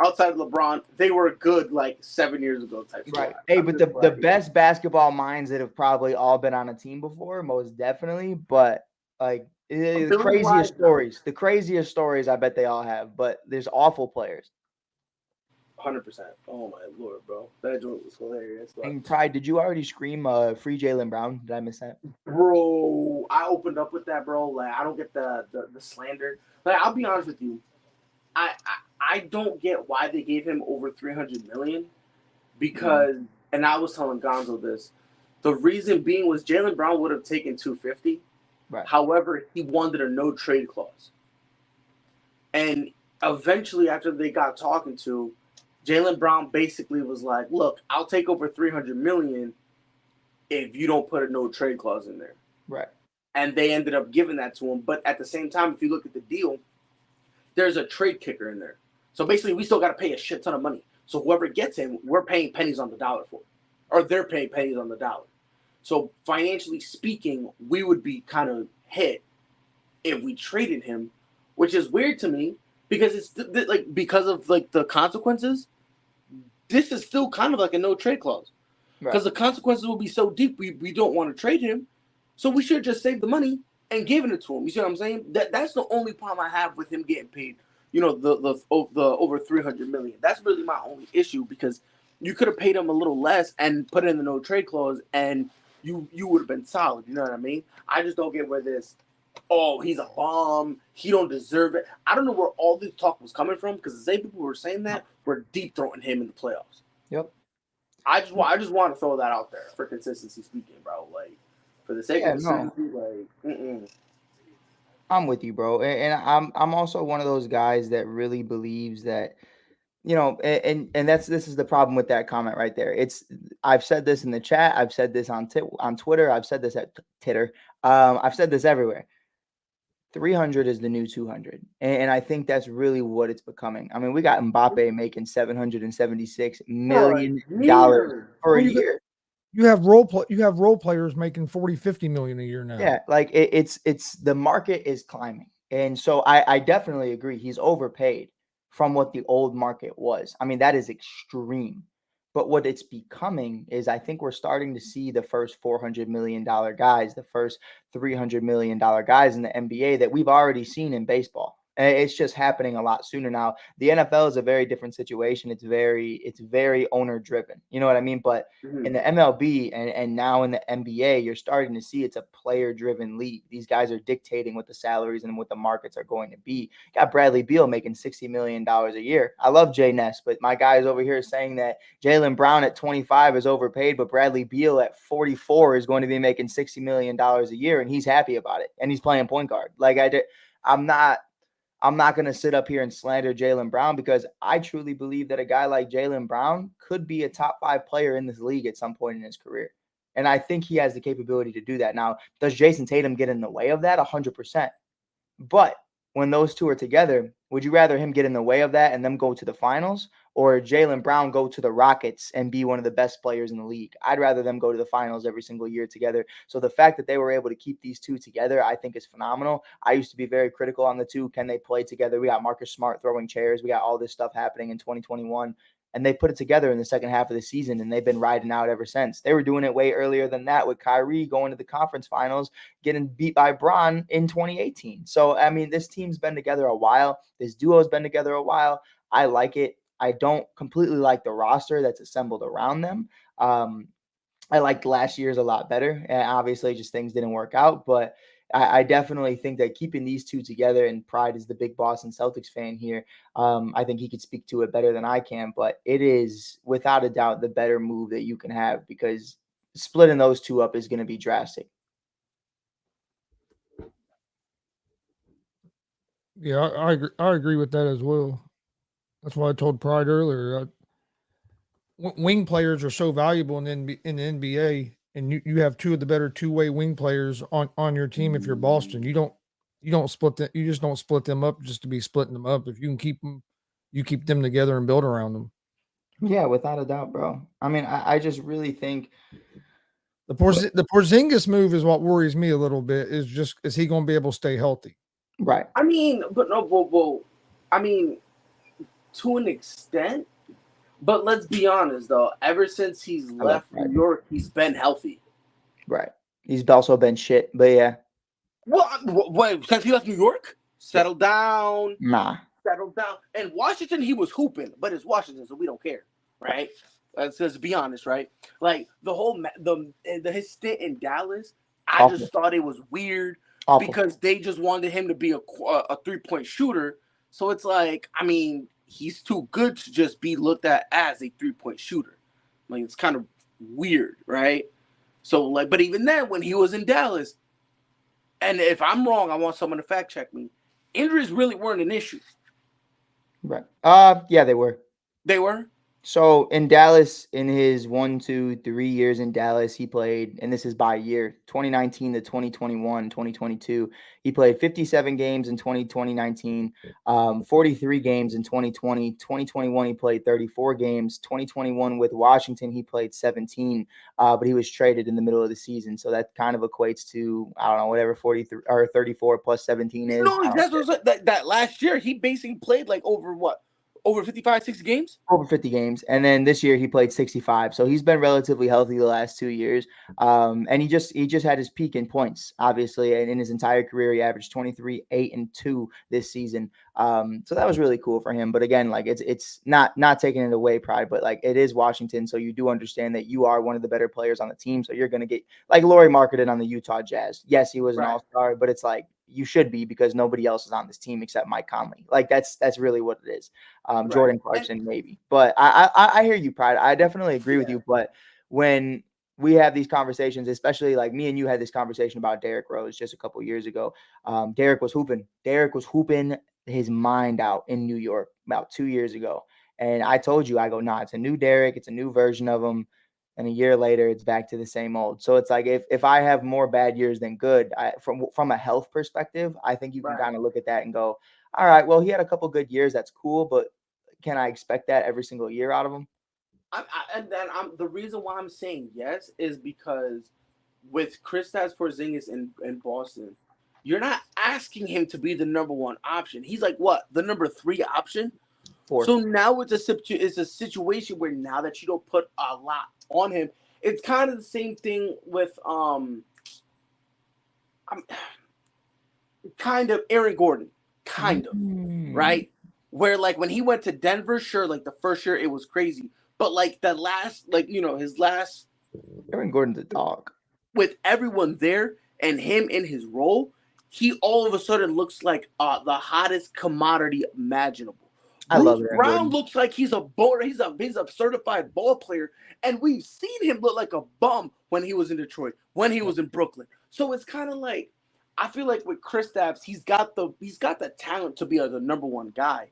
outside of LeBron, they were good like 7 years ago type. Right. Hey, but the best basketball minds that have probably all been on a team before, most definitely. But like the craziest stories, I bet they all have. But there's awful players. 100%. Oh my lord, bro, that joint was hilarious. And Pride, did you already scream free Jaylen Brown? Did I miss that? Bro, I opened up with that, bro. Like, I don't get the slander. Like, I'll be honest with you, I don't get why they gave him over $300 million because, and I was telling Gonzo this, the reason being was Jaylen Brown would have taken $250. Right. However, he wanted a no trade clause, and eventually, after they got talking to, Jaylen Brown basically was like, look, I'll take over $300 million if you don't put a no trade clause in there. Right. And they ended up giving that to him. But at the same time, if you look at the deal, there's a trade kicker in there. So basically, we still got to pay a shit ton of money. So whoever gets him, we're paying pennies on the dollar for it. Or they're paying pennies on the dollar. So financially speaking, we would be kind of hit if we traded him, which is weird to me because it's like because of like the consequences. This is still kind of like a no trade clause because the consequences will be so deep. We don't want to trade him, so we should just save the money and giving it to him. You see what I'm saying? That's the only problem I have with him getting paid. You know, the over $300 million. That's really my only issue because you could have paid him a little less and put in the no trade clause, and you would have been solid. You know what I mean? I just don't get where this. Oh, he's a bum. He don't deserve it. I don't know where all this talk was coming from because the same people who were saying that were deep throwing him in the playoffs. Yep. I just want to throw that out there for consistency speaking, bro. Like for the sake of consistency, I'm with you, bro, and I'm also one of those guys that really believes that, you know, and this is the problem with that comment right there. I've said this in the chat. I've said this on Twitter. I've said this at Titter. I've said this everywhere. 300 is the new 200. And I think that's really what it's becoming. I mean, we got Mbappe making $776 million for a year. You have role players making 40, 50 million a year now. Yeah, like it's the market is climbing. And so I definitely agree. He's overpaid from what the old market was. I mean, that is extreme. But what it's becoming is I think we're starting to see the first $400 million guys, the first $300 million guys in the NBA that we've already seen in baseball. And it's just happening a lot sooner now. The NFL is a very different situation. It's very owner driven. You know what I mean? But in the MLB and now in the NBA, you're starting to see it's a player driven league. These guys are dictating what the salaries and what the markets are going to be. You got Bradley Beal making $60 million a year. I love Jay Ness, but my guy is over here saying that Jaylen Brown at 25 is overpaid, but Bradley Beal at 44 is going to be making $60 million a year, and he's happy about it. And he's playing point guard. Like I'm not going to sit up here and slander Jaylen Brown because I truly believe that a guy like Jaylen Brown could be a top 5 player in this league at some point in his career. And I think he has the capability to do that. Now, does Jason Tatum get in the way of that? 100%. But when those two are together, would you rather him get in the way of that and them go to the finals, or Jaylen Brown go to the Rockets and be one of the best players in the league? I'd rather them go to the finals every single year together. So the fact that they were able to keep these two together, I think is phenomenal. I used to be very critical on the two. Can they play together? We got Marcus Smart throwing chairs. We got all this stuff happening in 2021. and they put it together in the second half of the season, and they've been riding out ever since. They were doing it way earlier than that with Kyrie going to the conference finals, getting beat by Bron in 2018. So, I mean, this team's been together a while. This duo has been together a while. I like it. I don't completely like the roster that's assembled around them. I liked last year's a lot better, and obviously just things didn't work out, but I definitely think that keeping these two together, and Pride is the big Boston Celtics fan here, I think he could speak to it better than I can, but it is without a doubt the better move that you can have, because splitting those two up is going to be drastic. Yeah, I agree with that as well. That's why I told Pride earlier. Wing players are so valuable in the NBA, and you have two of the better two-way wing players on your team. If you're Boston, you don't split them. You just don't split them up just to be splitting them up. If you can keep them, you keep them together and build around them. Yeah, without a doubt, bro. I mean, I just really think the Porzingis move is what worries me a little bit. Is he going to be able to stay healthy? Right. I mean, but no, well, I mean, to an extent. But let's be honest, though. Ever since he's left New York, he's been healthy. Right. He's also been shit, but yeah. Wait, since he left New York? Settle down. Nah. Settle down. And Washington, he was hooping, but it's Washington, so we don't care, right? Let's be honest, right? Like, the whole his stint in Dallas, I just thought it was weird because they just wanted him to be a three-point shooter. So it's like, I mean, he's too good to just be looked at as a three-point shooter. Like, it's kind of weird, right? So, like, but even then, when he was in Dallas, and if I'm wrong, I want someone to fact check me. Injuries really weren't an issue. Right. Yeah, they were. They were? So in Dallas, in his 1, 2, 3 years in Dallas, he played, and this is by year, 2019 to 2021, 2022. He played 57 games in 2019, 43 games in 2020. 2021, he played 34 games. 2021 with Washington, he played 17, but he was traded in the middle of the season. So that kind of equates to, I don't know, whatever 43 or 34 plus 17 is. No, that's what that last year, he basically played like over what? Over 55, 60 games? Over 50 games. And then this year he played 65. So he's been relatively healthy the last 2 years. And he just had his peak in points, obviously. And in his entire career, he averaged 23, 8, and 2 this season. So that was really cool for him. But again, like it's not taking it away, Pride, but like it is Washington. So you do understand that you are one of the better players on the team. So you're going to get like Lauri Markkanen on the Utah Jazz. Yes, he was an all-star, but it's like, you should be, because nobody else is on this team except Mike Conley. Like that's really what it is. Jordan Clarkson maybe, but I hear you, Pride. I definitely agree with you. But when we have these conversations, especially like me and you had this conversation about Derrick Rose just a couple years ago. Derrick was hooping his mind out in New York about 2 years ago. And I told you, I go, nah, it's a new Derrick. It's a new version of him. And a year later, it's back to the same old. So it's like if I have more bad years than good, from a health perspective, I think you can kind of look at that and go, all right, well, he had a couple good years. That's cool. But can I expect that every single year out of him? The reason why I'm saying yes is because with Kristaps Porzingis in Boston, you're not asking him to be the number one option. He's like, what, the number 3 option? 4. So now it's a situation where now that you don't put a lot on him, it's kind of the same thing with kind of Aaron Gordon, kind of, right? Where like when he went to Denver, sure, like the first year it was crazy, but like the last, like his last, Aaron Gordon's a dog. With everyone there and him in his role, he all of a sudden looks like the hottest commodity imaginable. I love it. Brown looks like he's a certified ball player, and we've seen him look like a bum when he was in Detroit, when he was in Brooklyn. So it's kind of like, I feel like with Kristaps, he's got the talent to be the number one guy,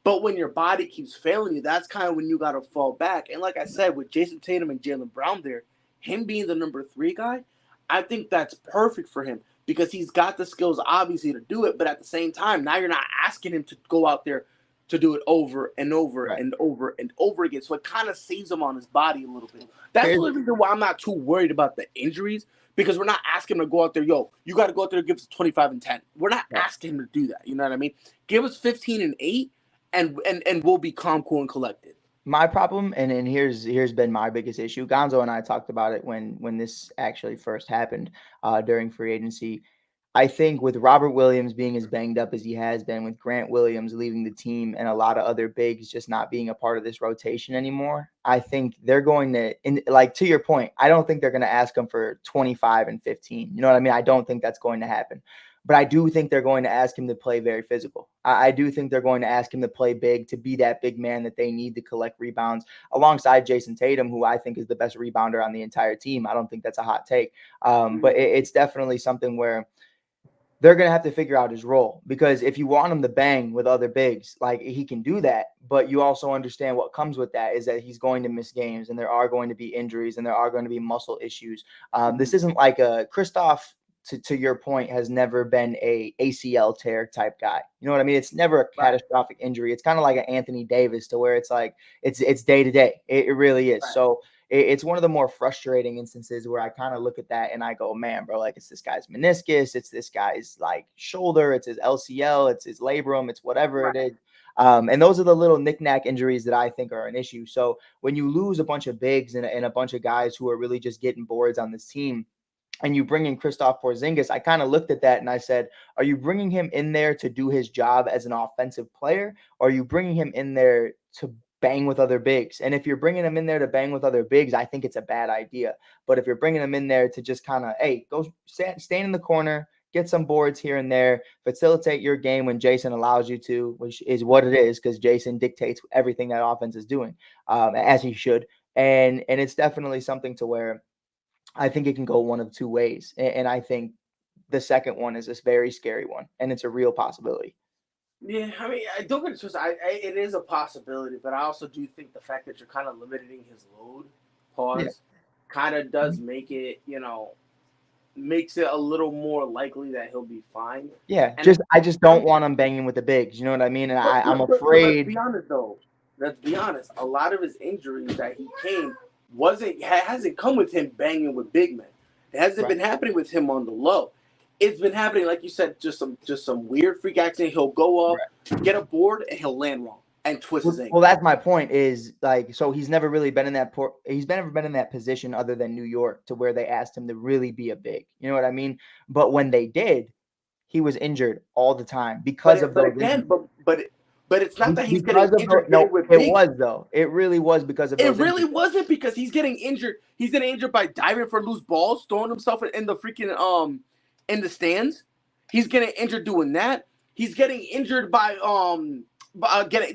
but when your body keeps failing you, that's kind of when you got to fall back. And like I said, with Jason Tatum and Jaylen Brown there, him being the number 3 guy, I think that's perfect for him because he's got the skills obviously to do it, but at the same time, now you're not asking him to go out there to do it over and over and over and over again. So it kind of saves him on his body a little bit. That's the reason why I'm not too worried about the injuries, because we're not asking him to go out there, you got to go out there and give us 25 and 10. We're not asking him to do that. You know what I mean? Give us 15 and 8 and we'll be calm, cool, and collected. My problem, and here's been my biggest issue. Gonzo and I talked about it when this actually first happened during free agency. I think with Robert Williams being as banged up as he has been, with Grant Williams leaving the team and a lot of other bigs just not being a part of this rotation anymore, I think they're going to, like to your point, I don't think they're going to ask him for 25 and 15. You know what I mean? I don't think that's going to happen. But I do think they're going to ask him to play very physical. I do think they're going to ask him to play big, to be that big man that they need to collect rebounds alongside Jason Tatum, who I think is the best rebounder on the entire team. I don't think that's a hot take. But it's definitely something where they're going to have to figure out his role, because if you want him to bang with other bigs, like he can do that, but you also understand what comes with that is that he's going to miss games, and there are going to be injuries, and there are going to be muscle issues. This isn't like a Kristoff, to your point, has never been a ACL tear type guy. You know what I mean? It's never a catastrophic injury. It's kind of like an Anthony Davis, to where it's like, it's day to day. It really is. Right. So it's one of the more frustrating instances where I kind of look at that and I go, man, bro, like it's this guy's meniscus, it's this guy's like shoulder, it's his LCL, it's his labrum, it's whatever it is. And those are the little knick-knack injuries that I think are an issue. So when you lose a bunch of bigs and a bunch of guys who are really just getting boards on this team, and you bring in Kristaps Porzingis, I kind of looked at that and I said, are you bringing him in there to do his job as an offensive player, or are you bringing him in there to bang with other bigs? And if you're bringing him in there to bang with other bigs, I think it's a bad idea. But if you're bringing him in there to just kind of, hey, go stand in the corner, get some boards here and there, facilitate your game when Jason allows you to, which is what it is, because Jason dictates everything that offense is doing, as he should. And it's definitely something to where I think it can go one of two ways. And I think the second one is this very scary one, and it's a real possibility. Yeah, I mean, I don't get it twisted. It is a possibility, but I also do think the fact that you're kind of limiting his load, kind of does make it, makes it a little more likely that he'll be fine. Yeah, and I just don't want him banging with the bigs. You know what I mean? And I'm afraid. Let's be honest, though. Let's be honest. A lot of his injuries that he hasn't come with him banging with big men. It hasn't been happening with him on the low. It's been happening, like you said, just some weird freak accident. He'll go up, get a board, and he'll land wrong and twist his ankle. Well, that's my point. Is like, so he's never really been in that he's never been in that position other than New York, to where they asked him to really be a big. You know what I mean? But when they did, he was injured all the time because of those. But it's not that he's getting injured. It was though. It really was because of. It really wasn't, because he's getting injured. He's getting injured by diving for loose balls, throwing himself in the freaking in the stands. He's getting injured doing that. He's getting injured by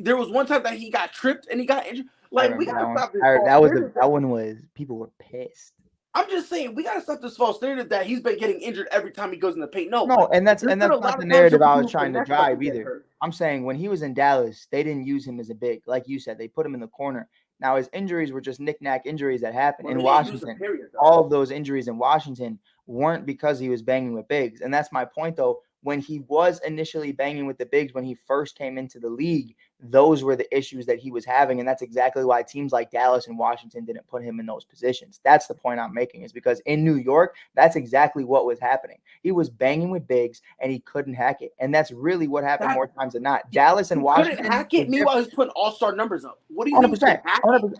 There was one time that he got tripped and he got injured. Like, we gotta stop this. That one was, people were pissed. I'm just saying, we gotta stop this false narrative that he's been getting injured every time he goes in the paint. No, and that's not the narrative I was trying to drive either. I'm saying when he was in Dallas, they didn't use him as a big, like you said. They put him in the corner. Now his injuries were just knick-knack injuries that happened in Washington. All of those injuries in Washington weren't because he was banging with bigs, and that's my point though. When he was initially banging with the bigs, when he first came into the league, those were the issues that he was having. And that's exactly why teams like Dallas and Washington didn't put him in those positions. That's the point I'm making, is because in New York, that's exactly what was happening. He was banging with bigs and he couldn't hack it. And that's really what happened more times than not. Dallas and Washington couldn't hack it. Meanwhile, he's putting all-star numbers up. What do you mean? 100%.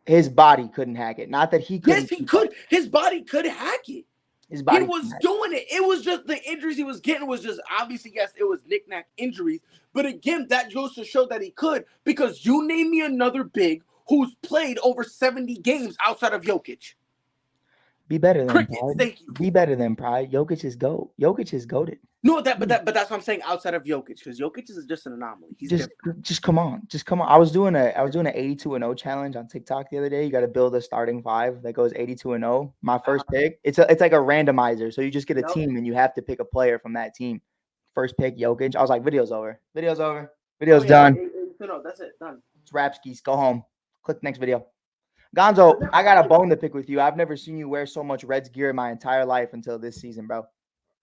His body couldn't hack it. Not that he couldn't. Yes, he could. His body could hack it. He was doing it. It was just the injuries he was getting was just, obviously, yes, it was knick-knack injuries. But again, that goes to show that he could, because you name me another big who's played over 70 games outside of Jokic. Be better than Pride. Be better than Pride. Jokic is GOAT. Jokic is GOATed. No, but that's what I'm saying, outside of Jokic, because Jokic is just an anomaly. Just come on. I was doing a 82-0 challenge on TikTok the other day. You got to build a starting five that goes 82-0. My first pick, it's like a randomizer. So you just get a team and you have to pick a player from that team. First pick, Jokic. I was like, video's over. Video's done. No, that's it. Done. It's Rapskis. Go home. Click next video. Gonzo, I got a bone to pick with you. I've never seen you wear so much Reds gear in my entire life until this season, bro.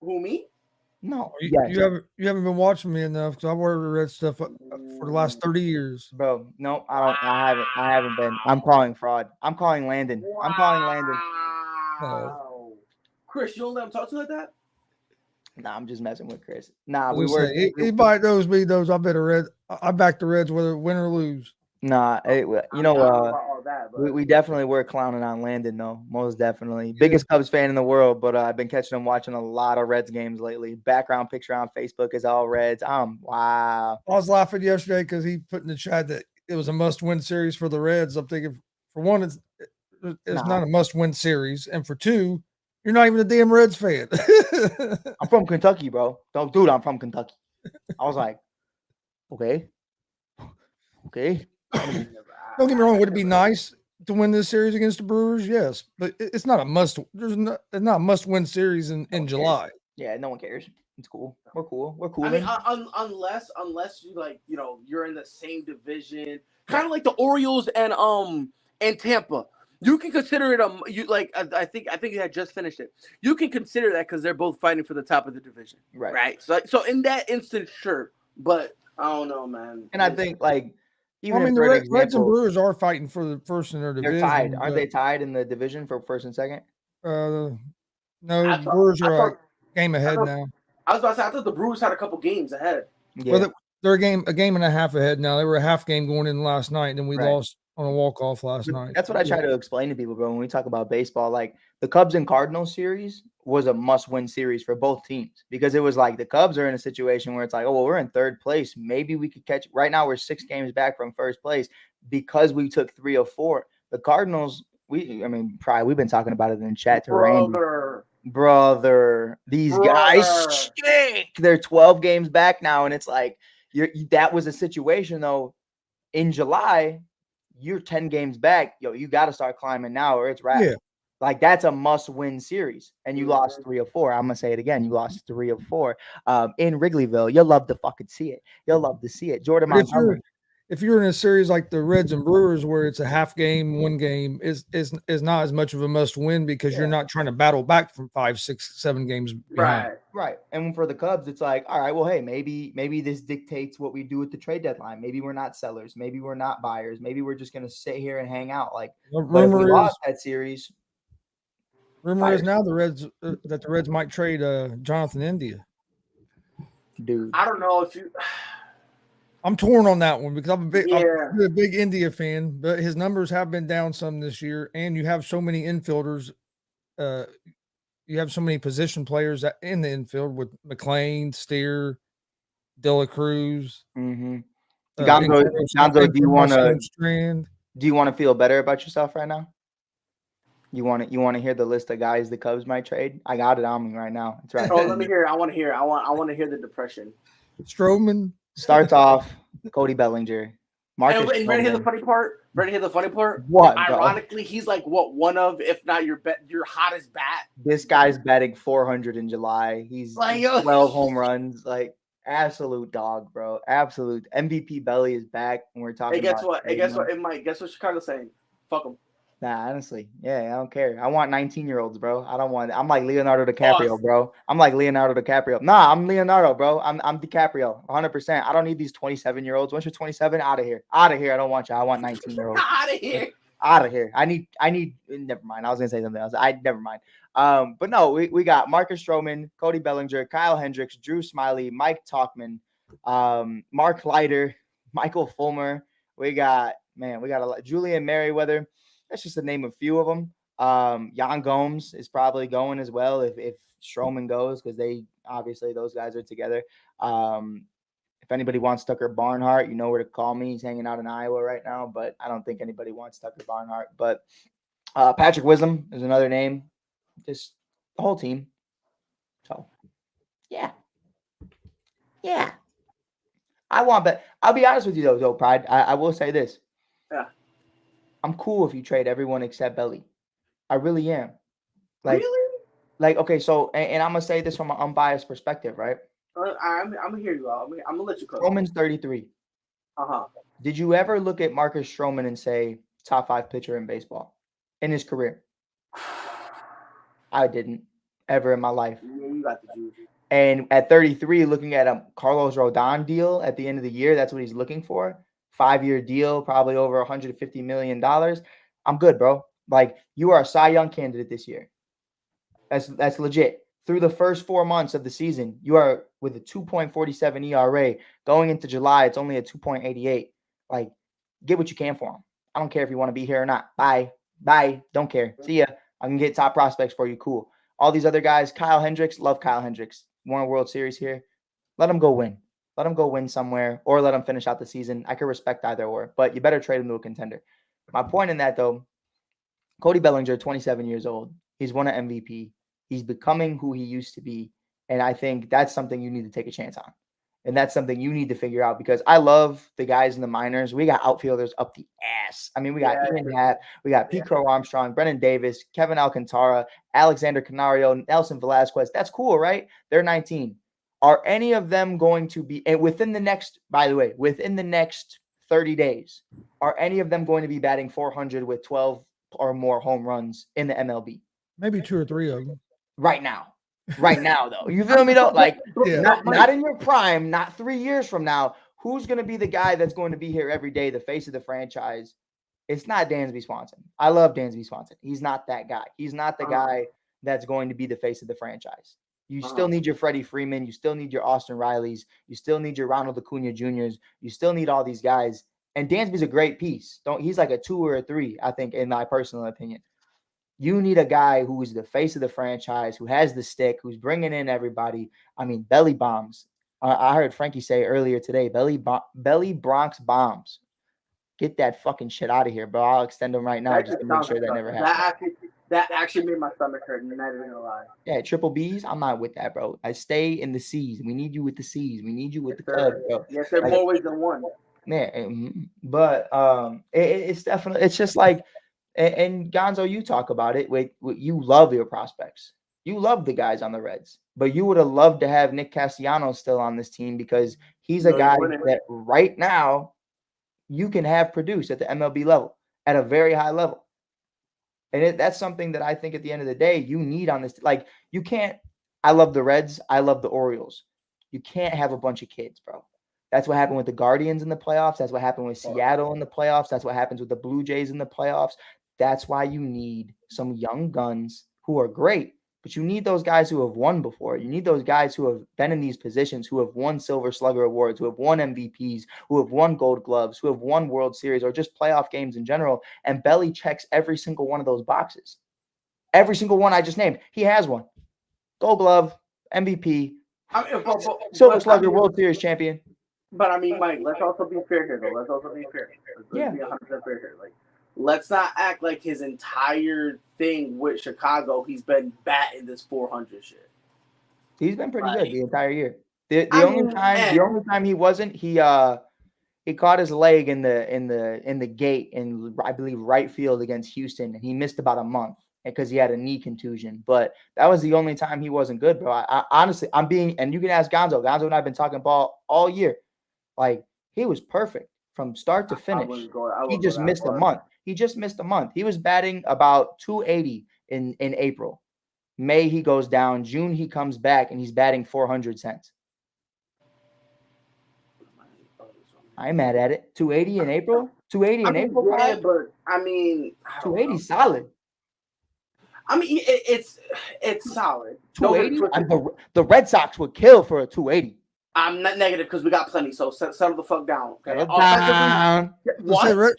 Who, me? No. You haven't been watching me enough, because I wear the Red stuff for the last 30 years. Bro, no, I haven't been. I'm calling fraud. I'm calling Landon. Wow. I'm calling Landon. Chris, you don't let him talk to you like that? Nah, I'm just messing with Chris. Nah, He might knows me, knows I bet I back the Reds whether win or lose. Nah, I you don't know, know about all that, but we definitely were clowning on Landon, though. Most definitely. Yeah. Biggest Cubs fan in the world, but I've been catching him watching a lot of Reds games lately. Background picture on Facebook is all Reds. Wow. I was laughing yesterday because he put in the chat that it was a must-win series for the Reds. I'm thinking, for one, it's Nah. not a must-win series, and for two, you're not even a damn Reds fan. I'm from Kentucky, bro. Dude, I'm from Kentucky. I was like, okay. Don't get me wrong. Would it be nice to win this series against the Brewers? Yes, but it's not a must. It's not a must-win series in July. Yeah, no one cares. It's cool. We're cool. We're cool. I mean, unless you like, you're in the same division, kind of like the Orioles and Tampa. You can consider it I think you had just finished it. You can consider that because they're both fighting for the top of the division, right? So in that instance, sure, but I don't know, man. And I think even I mean, if the for an Reds and example, Brewers are fighting for the first in their they're division. tied. Aren't they tied in the division for first and second? No, I thought- Brewers I are thought- a game ahead thought- now. I was about to say I thought the Brewers had a couple games ahead. Yeah. Well, they're a game and a half ahead now. They were a half game going in last night, and then we Right. lost on a walk-off last night. That's what I try to explain to people, bro. When we talk about baseball, like the Cubs and Cardinals series was a must-win series for both teams because it was like the Cubs are in a situation where it's like, oh, well, we're in third place. Maybe we could catch. Right now, we're 6 games back from first place because we took 3 of 4. The Cardinals, we've been talking about it in chat to Randy. Brother, these guys stink. They're 12 games back now, and it's like that was a situation though. In July, you're 10 games back. Yo, you got to start climbing now, or it's wrapped. Yeah. Like that's a must-win series, and you lost 3 of 4. I'm gonna say it again. You lost 3 of 4 in Wrigleyville. You'll love to fucking see it. You'll love to see it. Jordan Montgomery. If you're in a series like the Reds and Brewers where it's a half game, one game is not as much of a must win because you're not trying to battle back from 5, 6, 7 games behind. Right. And for the Cubs, it's like, all right, well, hey, maybe this dictates what we do at the trade deadline. Maybe we're not sellers. Maybe we're not buyers. Maybe we're just gonna sit here and hang out. Like, but if we lost that series. Rumor is now that the Reds might trade Jonathan India. Dude, I don't know if you. I'm torn on that one because I'm a big India fan, but his numbers have been down some this year, and you have so many infielders. You have so many position players in the infield with McLean, Steer, De La Cruz. Mm-hmm. Gonzo, do you want to feel better about yourself right now? You want to hear the list of guys the Cubs might trade? I got it on me right now. It's right. Oh, let me hear it. I want to hear it. I want to hear the depression. Stroman starts off. Cody Bellinger. Marcus. And ready to hear the funny part? What? Ironically, he's like one of, if not your hottest bat. This guy's batting 400 in July. He's like 12 home runs. Like absolute dog, bro. Absolute MVP. Belly is back, and we're talking. Hey, guess what? Guess what Chicago's saying? Fuck him. Nah, honestly, yeah, I don't care. I want 19-year-olds, bro. I'm like Leonardo DiCaprio, bro. I'm like Leonardo DiCaprio. Nah, I'm Leonardo, bro. I'm DiCaprio, 100%. I don't need these 27-year-olds. Once you're 27, out of here. Out of here. I don't want you. I want 19-year-olds. Out of here. I need. Never mind. I was gonna say something else. Never mind. But no, we got Marcus Stroman, Cody Bellinger, Kyle Hendricks, Drew Smyly, Mike Tauchman, Mark Leiter, Michael Fulmer. We got a lot. Julian Merriweather. That's just to name a few of them. Jan Gomes is probably going as well if Stroman goes because those guys are together. If anybody wants Tucker Barnhart, you know where to call me. He's hanging out in Iowa right now, but I don't think anybody wants Tucker Barnhart. But Patrick Wisdom is another name. Just the whole team. So, yeah. But I'll be honest with you though, Pride. I will say this. Yeah. I'm cool if you trade everyone except Belly. I really am. Really? Like, okay, so, and I'm going to say this from an unbiased perspective, right? I'm going to hear you out. I'm going to let you go. Stroman's 33. Uh-huh. Did you ever look at Marcus Stroman and say, top 5 pitcher in baseball in his career? I didn't ever in my life. Yeah, you got the juice. And at 33, looking at a Carlos Rodon deal at the end of the year, that's what he's looking for. 5-year deal, probably over $150 million. I'm good, bro. Like, you are a Cy Young candidate this year. That's legit. Through the first 4 months of the season, you are with a 2.47 ERA. Going into July, it's only a 2.88. Like, get what you can for him. I don't care if you want to be here or not. Bye. Don't care. See ya. I can get top prospects for you. Cool. All these other guys, Kyle Hendricks, love Kyle Hendricks. Won a World Series here. Let him go win. Let him go win somewhere, or let him finish out the season. I can respect either or, but you better trade him to a contender. My point in that, though, Cody Bellinger, 27 years old. He's won an MVP. He's becoming who he used to be. And I think that's something you need to take a chance on. And that's something you need to figure out, because I love the guys in the minors. We got outfielders up the ass. I mean, we got Ian Happ, we got Pete Crow Armstrong, Brennan Davis, Kevin Alcantara, Alexander Canario, Nelson Velasquez. That's cool, right? They're 19. Are any of them going to be, and within the next 30 days, are any of them going to be batting 400 with 12 or more home runs in the MLB? Maybe 2 or 3 of them. Right now, though. You feel me, though? Like, not in your prime, not 3 years from now. Who's going to be the guy that's going to be here every day, the face of the franchise? It's not Dansby Swanson. I love Dansby Swanson. He's not that guy. He's not the guy that's going to be the face of the franchise. You still need your Freddie Freeman. You still need your Austin Rileys. You still need your Ronald Acuna Jr.'s. You still need all these guys. And Dansby's a great piece. He's like a 2 or a 3, I think, in my personal opinion. You need a guy who is the face of the franchise, who has the stick, who's bringing in everybody. I mean, belly bombs. I heard Frankie say earlier today, belly Bronx bombs. Get that fucking shit out of here, bro. I'll extend them right now just to make sure that never happens. That actually made my stomach hurt. I'm not even gonna lie. Yeah, triple B's. I'm not with that, bro. I stay in the C's. We need you with the C's. We need you with the Cubs, bro. Yes, there are more ways than one. Yeah, but it's definitely, it's just like, and Gonzo, you talk about it. You love your prospects. You love the guys on the Reds, but you would have loved to have Nick Castellanos still on this team, because he's a guy that right now you can have produce at the MLB level at a very high level. And that's something that I think at the end of the day, you need on this. Like, you can't, I love the Reds. I love the Orioles. You can't have a bunch of kids, bro. That's what happened with the Guardians in the playoffs. That's what happened with Seattle in the playoffs. That's what happens with the Blue Jays in the playoffs. That's why you need some young guns who are great, but you need those guys who have won before. You need those guys who have been in these positions, who have won Silver Slugger awards, who have won MVPs, who have won Gold Gloves, who have won World Series, or just playoff games in general. And Belly checks every single one of those boxes. Every single one I just named, he has one. Gold Glove, MVP, Silver Slugger, World Series champion. But I mean, Mike, let's also be fair here, though. Let's be 100% fair here. Like, let's not act like his entire thing with Chicago, he's been batting this 400 shit. He's been pretty good the entire year. The only time he wasn't, he caught his leg in the gate in, I believe, right field against Houston, and he missed about a month because he had a knee contusion. But that was the only time he wasn't good, bro. I honestly, and you can ask Gonzo. Gonzo and I have been talking ball all year. Like, he was perfect from start to finish. He just missed a month. He was batting about 280 in April. May, he goes down. June, he comes back, and he's batting 400 cents. I'm mad at it. 280 in April? 280 in April? Yeah, but I mean, 280 solid. I mean, it's solid. 280. The Red Sox would kill for a 280. I'm not negative because we got plenty, so settle the fuck down. Okay? What?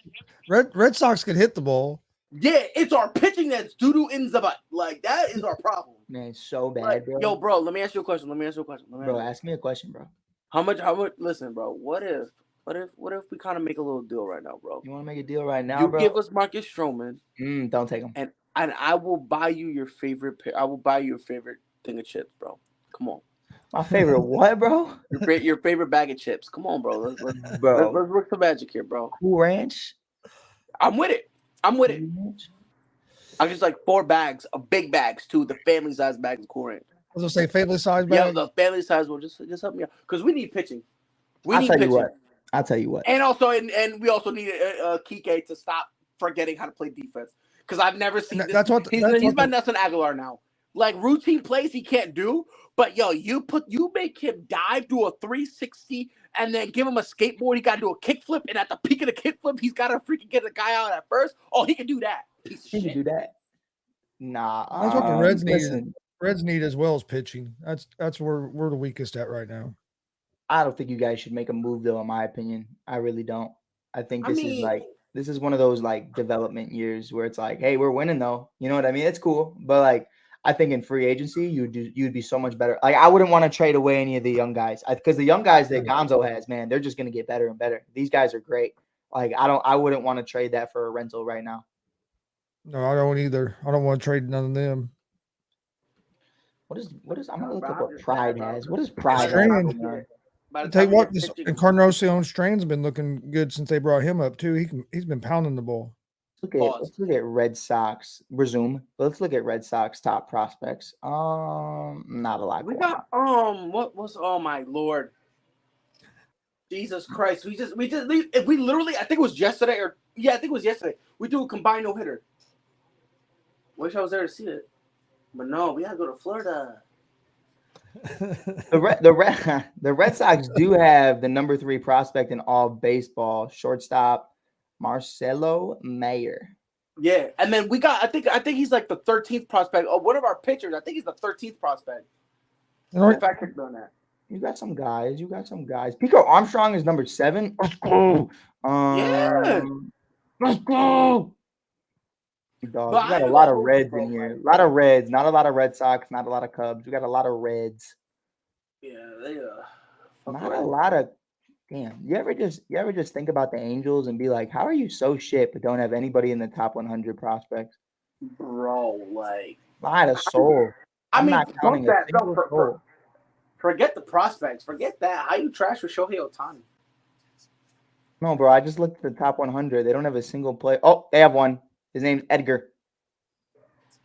Red Sox can hit the ball. Yeah, it's our pitching that's doo-doo in the butt. Like, that is our problem. Man, it's so bad, like, bro. Yo, bro, let me ask you a question. Bro, ask me a question, bro. How much? Listen, bro. What if we kind of make a little deal right now, bro? You want to make a deal right now, you bro? You give us Marcus Stroman. Don't take him. And I will buy you your favorite. I will buy you your favorite thing of chips, bro. Come on. My favorite what, bro? Your favorite bag of chips. Come on, bro. Let's work some magic here, bro. Cool Ranch. I'm with it. I just like 4 bags of big bags too. The family size bags of Cool Ranch. I was gonna say family size bags. Yeah, the family size will just help me out because we need pitching. I'll tell you what. And also, and we also need Kike to stop forgetting how to play defense because I've never seen this. He's my Nelson Aguilar now. Like, routine plays he can't do, but yo, you make him dive, do a 360, and then give him a skateboard. He got to do a kickflip, and at the peak of the kickflip, he's got to freaking get the guy out at first. Oh, he can do that. He can do that. Nah, that's what the Reds need. Reds need as well as pitching. That's where we're the weakest at right now. I don't think you guys should make a move, though. In my opinion, I really don't. I think I mean, this is one of those like development years where it's like, hey, we're winning though. You know what I mean? It's cool, but like I think in free agency you'd be so much better. Like I wouldn't want to trade away any of the young guys because the young guys that Gonzo has, man, they're just gonna get better and better. These guys are great. Like I wouldn't want to trade that for a rental right now. No, I don't either. I don't want to trade none of them. What is I'm gonna look up what Pride has. What is Pride? Strand. by I'll the tell you time we what, get this pitching, Encarnacion Strand's been looking good since they brought him up too. He's been pounding the ball. Let's look at Red Sox. Resume. Let's look at Red Sox top prospects. Not a lot. we going got on. what was oh my lord, Jesus Christ! We literally I think it was yesterday I think it was yesterday. We do a combined no hitter. Wish I was there to see it, but no, we gotta go to Florida. The Red Sox do have the number 3 prospect in all baseball, shortstop Marcelo Mayer. Yeah, and then we got I think he's like the 13th prospect. Oh, one of our pitchers. I think he's the 13th prospect. In fact, check on that. You got some guys. Pico Armstrong is number 7. Let's go. Yeah. Let's go. Dog, we got a lot of Reds in here. A lot of Reds. Not a lot of Red Sox. Not a lot of Cubs. We got a lot of Reds. Yeah, they not a lot of. Damn. You ever just think about the Angels and be like, how are you so shit but don't have anybody in the top 100 prospects? Bro, like lot of soul. I mean, not counting that. No, forget the prospects. Forget that. How you trash with Shohei Ohtani? No, bro. I just looked at the top 100. They don't have a single play. Oh, they have one. His name's Edgar.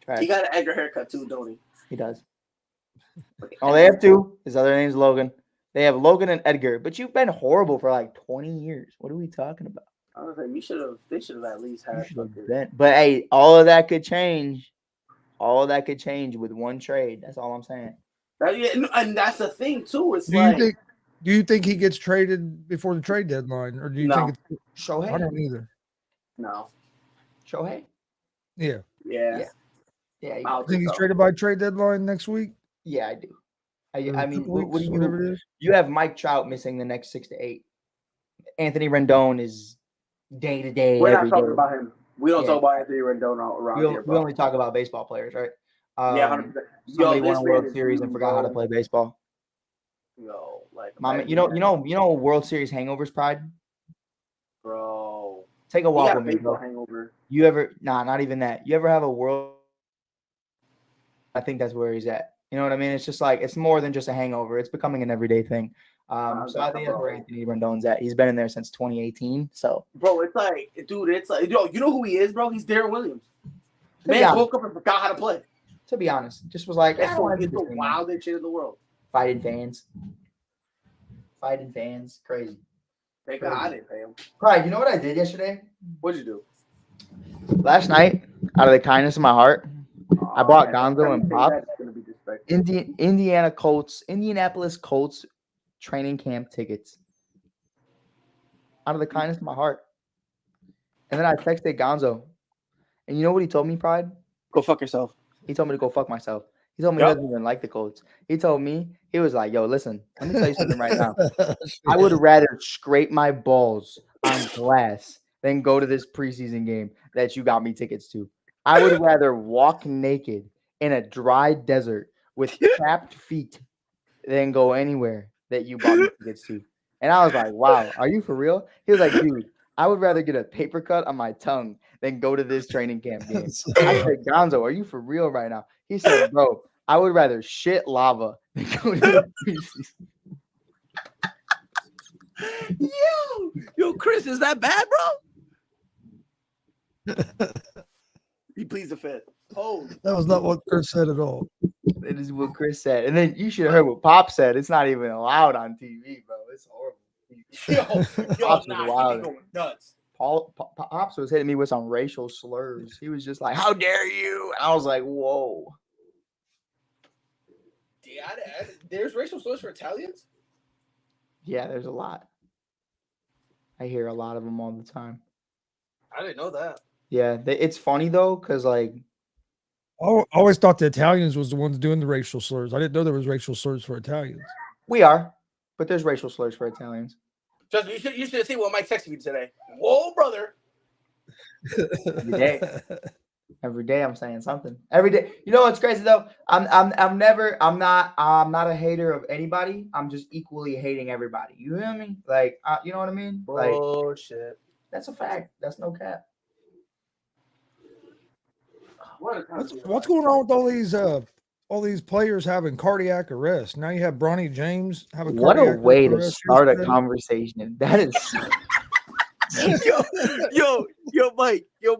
Trash. He got an Edgar haircut too, don't he? He does. Oh, they have 2. His other name's Logan. They have Logan and Edgar. But you've been horrible for like 20 years. What are we talking about? I was like, they should have at least had. But hey, all of that could change. All of that could change with one trade. That's all I'm saying. And that's the thing too. It's do you think he gets traded before the trade deadline, or do you think it's Shohei? I don't either. No. Shohei? Yeah. I think he's traded by trade deadline next week. Yeah, I do. I mean, what do whatever it is. You have Mike Trout missing the next 6 to 8. Anthony Rendon is day to day. We're not talking about him. We don't talk about Anthony Rendon around here. We only talk about baseball players, right? Yeah, 100%. Somebody won a World Series and forgot how to play baseball. Yo, like, Mama, you know World Series hangovers, Pride. Bro, take a walk with me, bro. Hangover. You ever? Not even that. You ever have a world? I think that's where he's at. You know what I mean? It's just like it's more than just a hangover. It's becoming an everyday thing. So I think that's where Anthony Rendon's at. He's been in there since 2018. So, bro, it's like, dude, it's like, yo, you know who he is, bro? He's Darren Williams. Man woke up and forgot how to play. To be honest, just was like, that's the wildest shit in the world. Fighting fans, crazy. Thank God I didn't pay him. Right, you know what I did yesterday? What'd you do? Last night, out of the kindness of my heart, I bought Gonzo and Pop Indianapolis Colts training camp tickets. Out of the kindness of my heart. And then I texted Gonzo. And you know what he told me, Pride? Go fuck yourself. He told me to go fuck myself. He told me he doesn't even like the Colts. He told me, he was like, yo, listen, let me tell you something right now. I would rather scrape my balls on glass than go to this preseason game that you got me tickets to. I would rather walk naked in a dry desert with chapped feet than go anywhere that you bought me tickets to. And I was like, wow, are you for real? He was like, dude, I would rather get a paper cut on my tongue than go to this training camp game. I said, Gonzo, are you for real right now? He said, bro, I would rather shit lava than go to the preseason. Yo, Chris, is that bad, bro? He pleads the fifth. Oh, that was not what Chris said at all. It is what Chris said. And then you should have heard what Pop said. It's not even allowed on TV, bro. It's horrible. Pops was wild. Nuts. Pops was hitting me with some racial slurs. He was just like, how dare you? And I was like, whoa. There's racial slurs for Italians? Yeah, there's a lot. I hear a lot of them all the time. I didn't know that. Yeah, it's funny though, because like I always thought the Italians was the ones doing the racial slurs. I didn't know there was racial slurs for Italians. We are, but there's racial slurs for Italians. Trust me, you should have seen what Mike texted me today. Whoa, brother. Every day I'm saying something. Every day. You know what's crazy though? I'm not a hater of anybody. I'm just equally hating everybody. You hear me? Like you know what I mean? Like Bullshit. that's a fact. That's no cap. What's going on with all these players having cardiac arrest? Now you have Bronnie James having What a cardiac way to arrest start a yesterday. conversation. That is yo, Mike. Yo,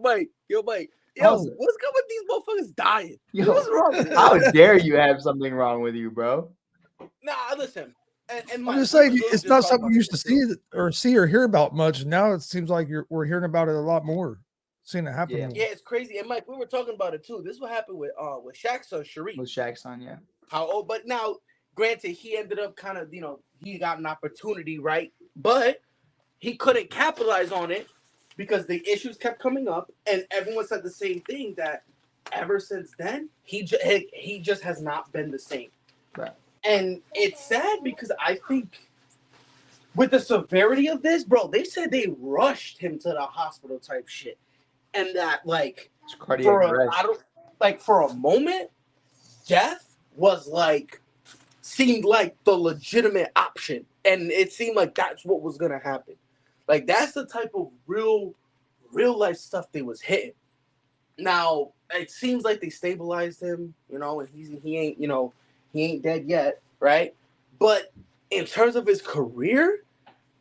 How's it? what's good with these motherfuckers dying? Yo, What's wrong with how you? dare you have something wrong with you, bro? Nah, listen. And I'm Mike, just saying we it's just not talked something about you used to this see or hear about much. Now it seems like we're hearing about it a lot more, seeing it happen. Yeah. more. Yeah, it's crazy. And Mike, we were talking about it too. This is what happened with Shaq's son Sharif. With Shaq's son, yeah. How old? But now, granted, he ended up kind of, he got an opportunity, right? But he couldn't capitalize on it because the issues kept coming up, and everyone said the same thing, that ever since then he just has not been the same. Right. And it's sad because I think with the severity of this, bro, they said they rushed him to the hospital type shit, and that like It's cardiac arrest. for a moment, death was seemed like the legitimate option, and it seemed like that's what was gonna happen. Like that's the type of real life stuff they was hitting. Now it seems like they stabilized him, and he ain't dead yet, right? But in terms of his career,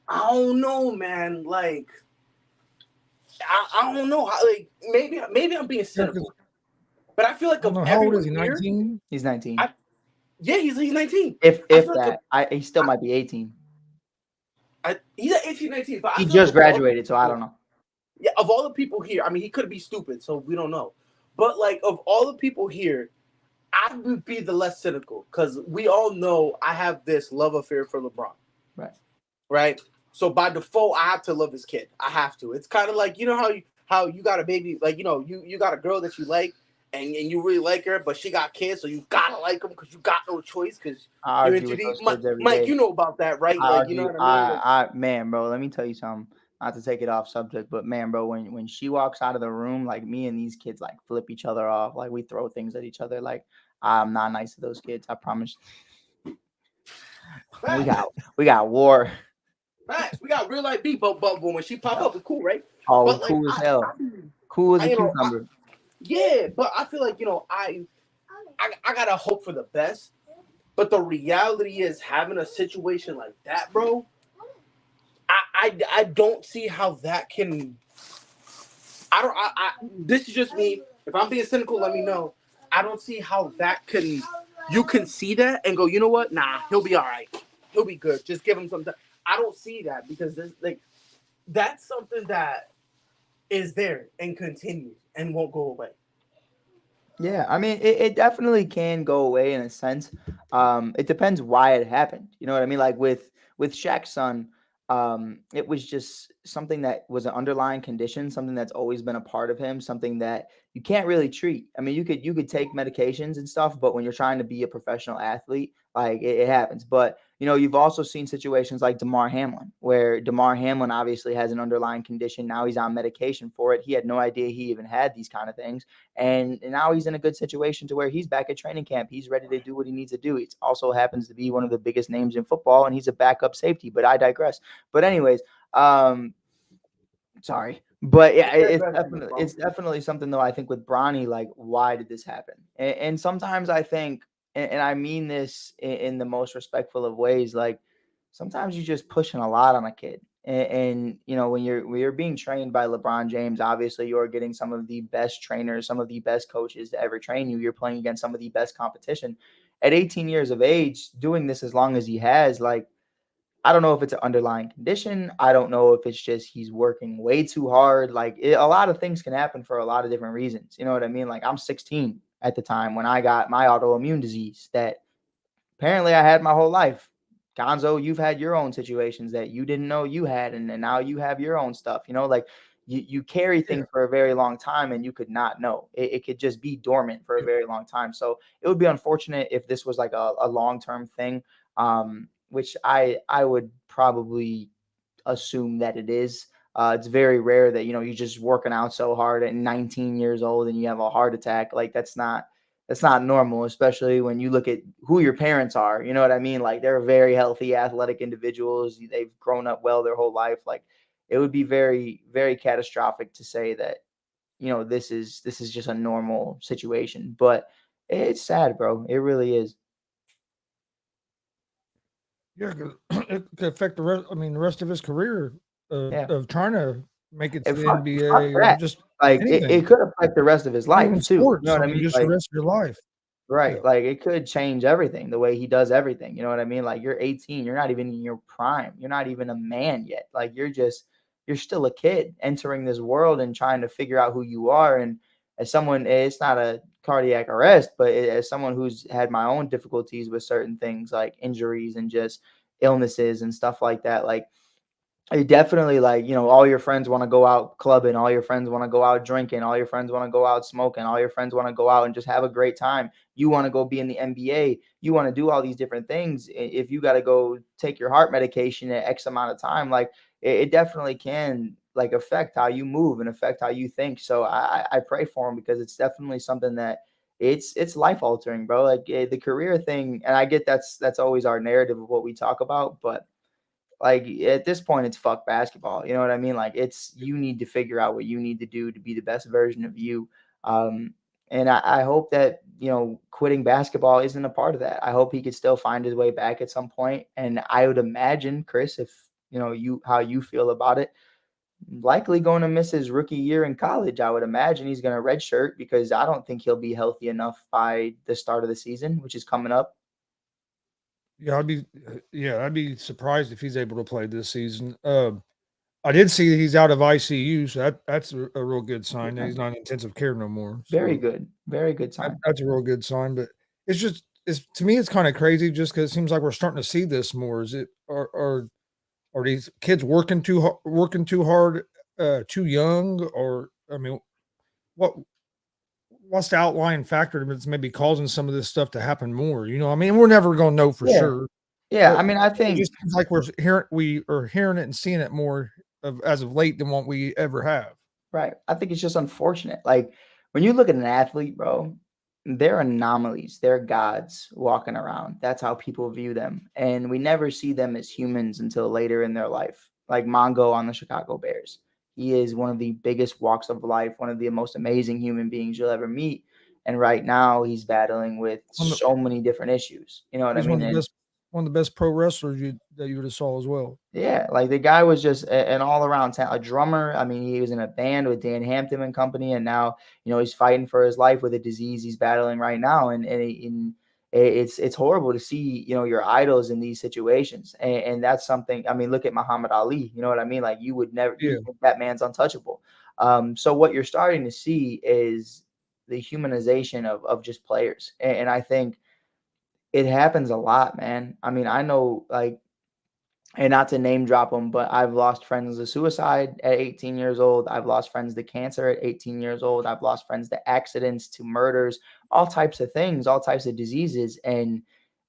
I don't know, man. Like I don't know how. Like maybe I'm being cynical, but I feel like of How old is everyone he? here, 19. He's 19. yeah, he's 19. If I feel that, he still might be 18. He's at 18, 19. But He just graduated, so I don't know. Yeah, of all the people here, I mean, he could be stupid, so we don't know. But like, of all the people here, I would be the less cynical because we all know I have this love affair for LeBron. Right. So by default, I have to love this kid. I have to. It's kind of like, how you got a baby, like, you got a girl that you like, and you really like her, but she got kids, so you gotta like them because you got no choice because you're into these. Mike, you know about that, right? Like, you know what I mean? Man, bro, let me tell you something. Not to take it off subject, but man, bro, when she walks out of the room, like me and these kids like flip each other off, like we throw things at each other. Like I'm not nice to those kids, I promise. We got war. Facts. We got real life beef, but when she pop up, it's cool, right? Oh, but cool as hell. Cool as a cucumber. Yeah, but I feel like I gotta hope for the best. But the reality is, having a situation like that, bro, I don't see how that can. This is just me. If I'm being cynical, let me know. I don't see how that can. You can see that and go, you know what? Nah, he'll be all right. He'll be good. Just give him some time. I don't see that because that's something that is there and continues and won't go away. Yeah, I mean, it definitely can go away in a sense. It depends why it happened. You know what I mean? Like with Shaq's son, it was just something that was an underlying condition, something that's always been a part of him, something that you can't really treat. I mean, you could take medications and stuff, but when you're trying to be a professional athlete, like it happens. But you've also seen situations like DeMar Hamlin, where DeMar Hamlin obviously has an underlying condition. Now he's on medication for it. He had no idea he even had these kind of things. And now he's in a good situation to where he's back at training camp. He's ready to do what he needs to do. It also happens to be one of the biggest names in football, and he's a backup safety. But I digress. But anyways, sorry. But yeah, it's definitely something, though, I think with Bronny, like, why did this happen? And sometimes I think, and I mean this in the most respectful of ways, like sometimes you're just pushing a lot on a kid. And when you're being trained by LeBron James, obviously you're getting some of the best trainers, some of the best coaches to ever train you. You're playing against some of the best competition. At 18 years of age, doing this as long as he has, like, I don't know if it's an underlying condition. I don't know if it's just he's working way too hard. Like a lot of things can happen for a lot of different reasons. You know what I mean? Like I'm 16 at the time when I got my autoimmune disease that apparently I had my whole life. Gonzo, you've had your own situations that you didn't know you had, and now you have your own stuff. Like you carry things for a very long time and you could not know. It could just be dormant for a very long time. So it would be unfortunate if this was like a long-term thing. Which I would probably assume that it is. It's very rare that, you're just working out so hard at 19 years old and you have a heart attack. Like that's not normal, especially when you look at who your parents are. You know what I mean? Like they're very healthy, athletic individuals. They've grown up well their whole life. Like it would be very, very catastrophic to say that, this is just a normal situation. But it's sad, bro. It really is. Yeah, 'cause it could affect the rest of his career Yeah. of trying to make it to And the fuck NBA or that. just Like anything. it could affect the rest of his Not even life too. You know sports. what I I mean, mean? just the Like, rest of your life. right. Yeah. Like it could change everything, the way he does everything. You know what I mean? Like you're 18, you're not even in your prime. You're not even a man yet. Like you're still a kid entering this world and trying to figure out who you are. And as someone, it's not a cardiac arrest, but as someone who's had my own difficulties with certain things like injuries and just illnesses and stuff like that, like you definitely, like, all your friends want to go out clubbing, all your friends want to go out drinking, all your friends want to go out smoking, all your friends want to go out and just have a great time. You want to go be in the NBA, you want to do all these different things. If you got to go take your heart medication at X amount of time, like it definitely can like affect how you move and affect how you think. So I pray for him, because it's definitely something that it's life altering, bro. Like the career thing, and I get that's always our narrative of what we talk about, but like at this point it's fuck basketball. You know what I mean? Like you need to figure out what you need to do to be the best version of you. And I hope that, quitting basketball isn't a part of that. I hope he could still find his way back at some point. And I would imagine, Chris, if how you feel about it, likely going to miss his rookie year in college. I would imagine he's going to redshirt, because I don't think he'll be healthy enough by the start of the season, which is coming up. Yeah, I'd be surprised if he's able to play this season. I did see that he's out of ICU, so that's a real good sign that he's not in intensive care no more. Very So good. Very good sign. that's a real good sign. But it's to me, it's kind of crazy just because it seems like we're starting to see this more. Is it are these kids working too hard, too young, or I mean, what what's the outlying factor that's maybe causing some of this stuff to happen more? I mean, we're never going to know for Yeah. sure. Yeah, But I mean, I it think just seems like we are hearing it and seeing it more as of late than what we ever have. right. I think it's just unfortunate. Like when you look at an athlete, bro, they're anomalies. They're gods walking around. That's how people view them. And we never see them as humans until later in their life. Like Mongo on the Chicago Bears. He is one of the biggest walks of life, one of the most amazing human beings you'll ever meet. And right now he's battling with so many different issues. You know what I He's mean? one of the best pro wrestlers that you would have saw as well. Yeah, like the guy was just an all-around talent, a drummer. I mean, he was in a band with Dan Hampton and company, and now he's fighting for his life with a disease he's battling right now, and it's horrible to see your idols in these situations, and that's something. I mean, look at Muhammad Ali. You know what I mean? Like you would never, you think that man's untouchable. So what you're starting to see is the humanization of just players, and I think it happens a lot, man. I mean, I know, like, and not to name drop them, but I've lost friends to suicide at 18 years old. I've lost friends to cancer at 18 years old. I've lost friends to accidents, to murders, all types of things, all types of diseases. And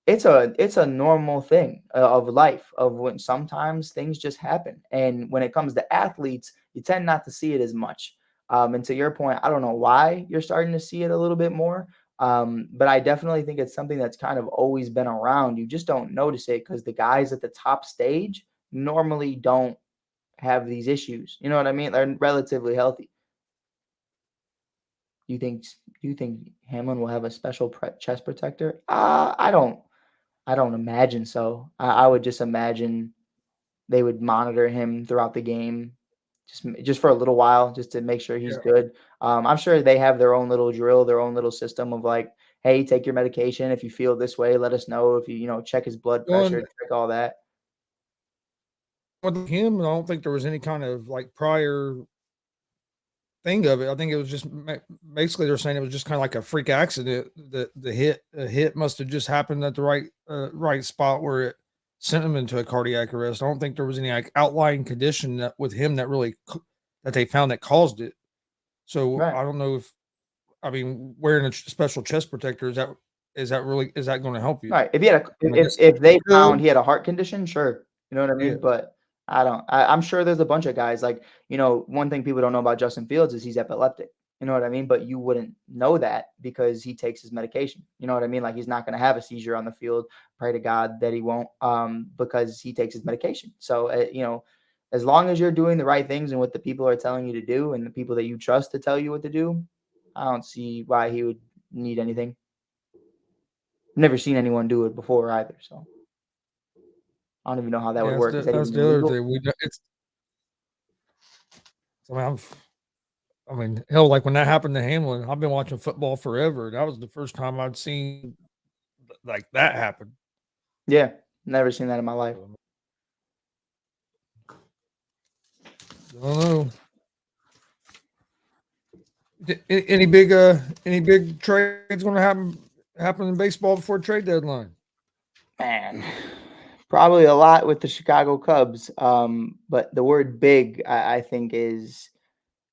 it's a normal thing of life, of when sometimes things just happen. And when it comes to athletes, you tend not to see it as much. And to your point, I don't know why you're starting to see it a little bit more. But I definitely think it's something that's kind of always been around. You just don't notice it because the guys at the top stage normally don't have these issues. You know what I mean? They're relatively healthy. Do you think Hamlin will have a special chest protector? I don't imagine so. I would just imagine they would monitor him throughout the game, just for a little while, just to make sure he's good. I'm sure they have their own little drill, their own little system of like, hey, take your medication. If you feel this way, let us know. If you check his blood pressure, check all that. With him, I don't think there was any kind of like prior thing of it. I think it was just basically they're saying it was just kind of like a freak accident. The hit must have just happened at the right spot where it sent him into a cardiac arrest. I don't think there was any like outlying condition with him that they found that caused it. So I don't know wearing a special chest protector is that going to help you? Right. If he had if they found he had a heart condition, sure. You know what I mean? But I'm sure there's a bunch of guys like, one thing people don't know about Justin Fields is he's epileptic. You know what I mean? But you wouldn't know that because he takes his medication. You know what I mean? Like he's not going to have a seizure on the field. Pray to God that he won't, because he takes his medication. So, as long as you're doing the right things and what the people are telling you to do and the people that you trust to tell you what to do, I don't see why he would need anything. Never seen anyone do it before either. So I don't even know how that would work. Is that that's even the other illegal? thing. I mean, hell, like when that happened to Hamlin, I've been watching football forever. That was the first time I'd seen like that happen. Yeah, never seen that in my life. I don't know. Any big trades going to happen in baseball before trade deadline? Man, probably a lot with the Chicago Cubs. But the word "big" I think is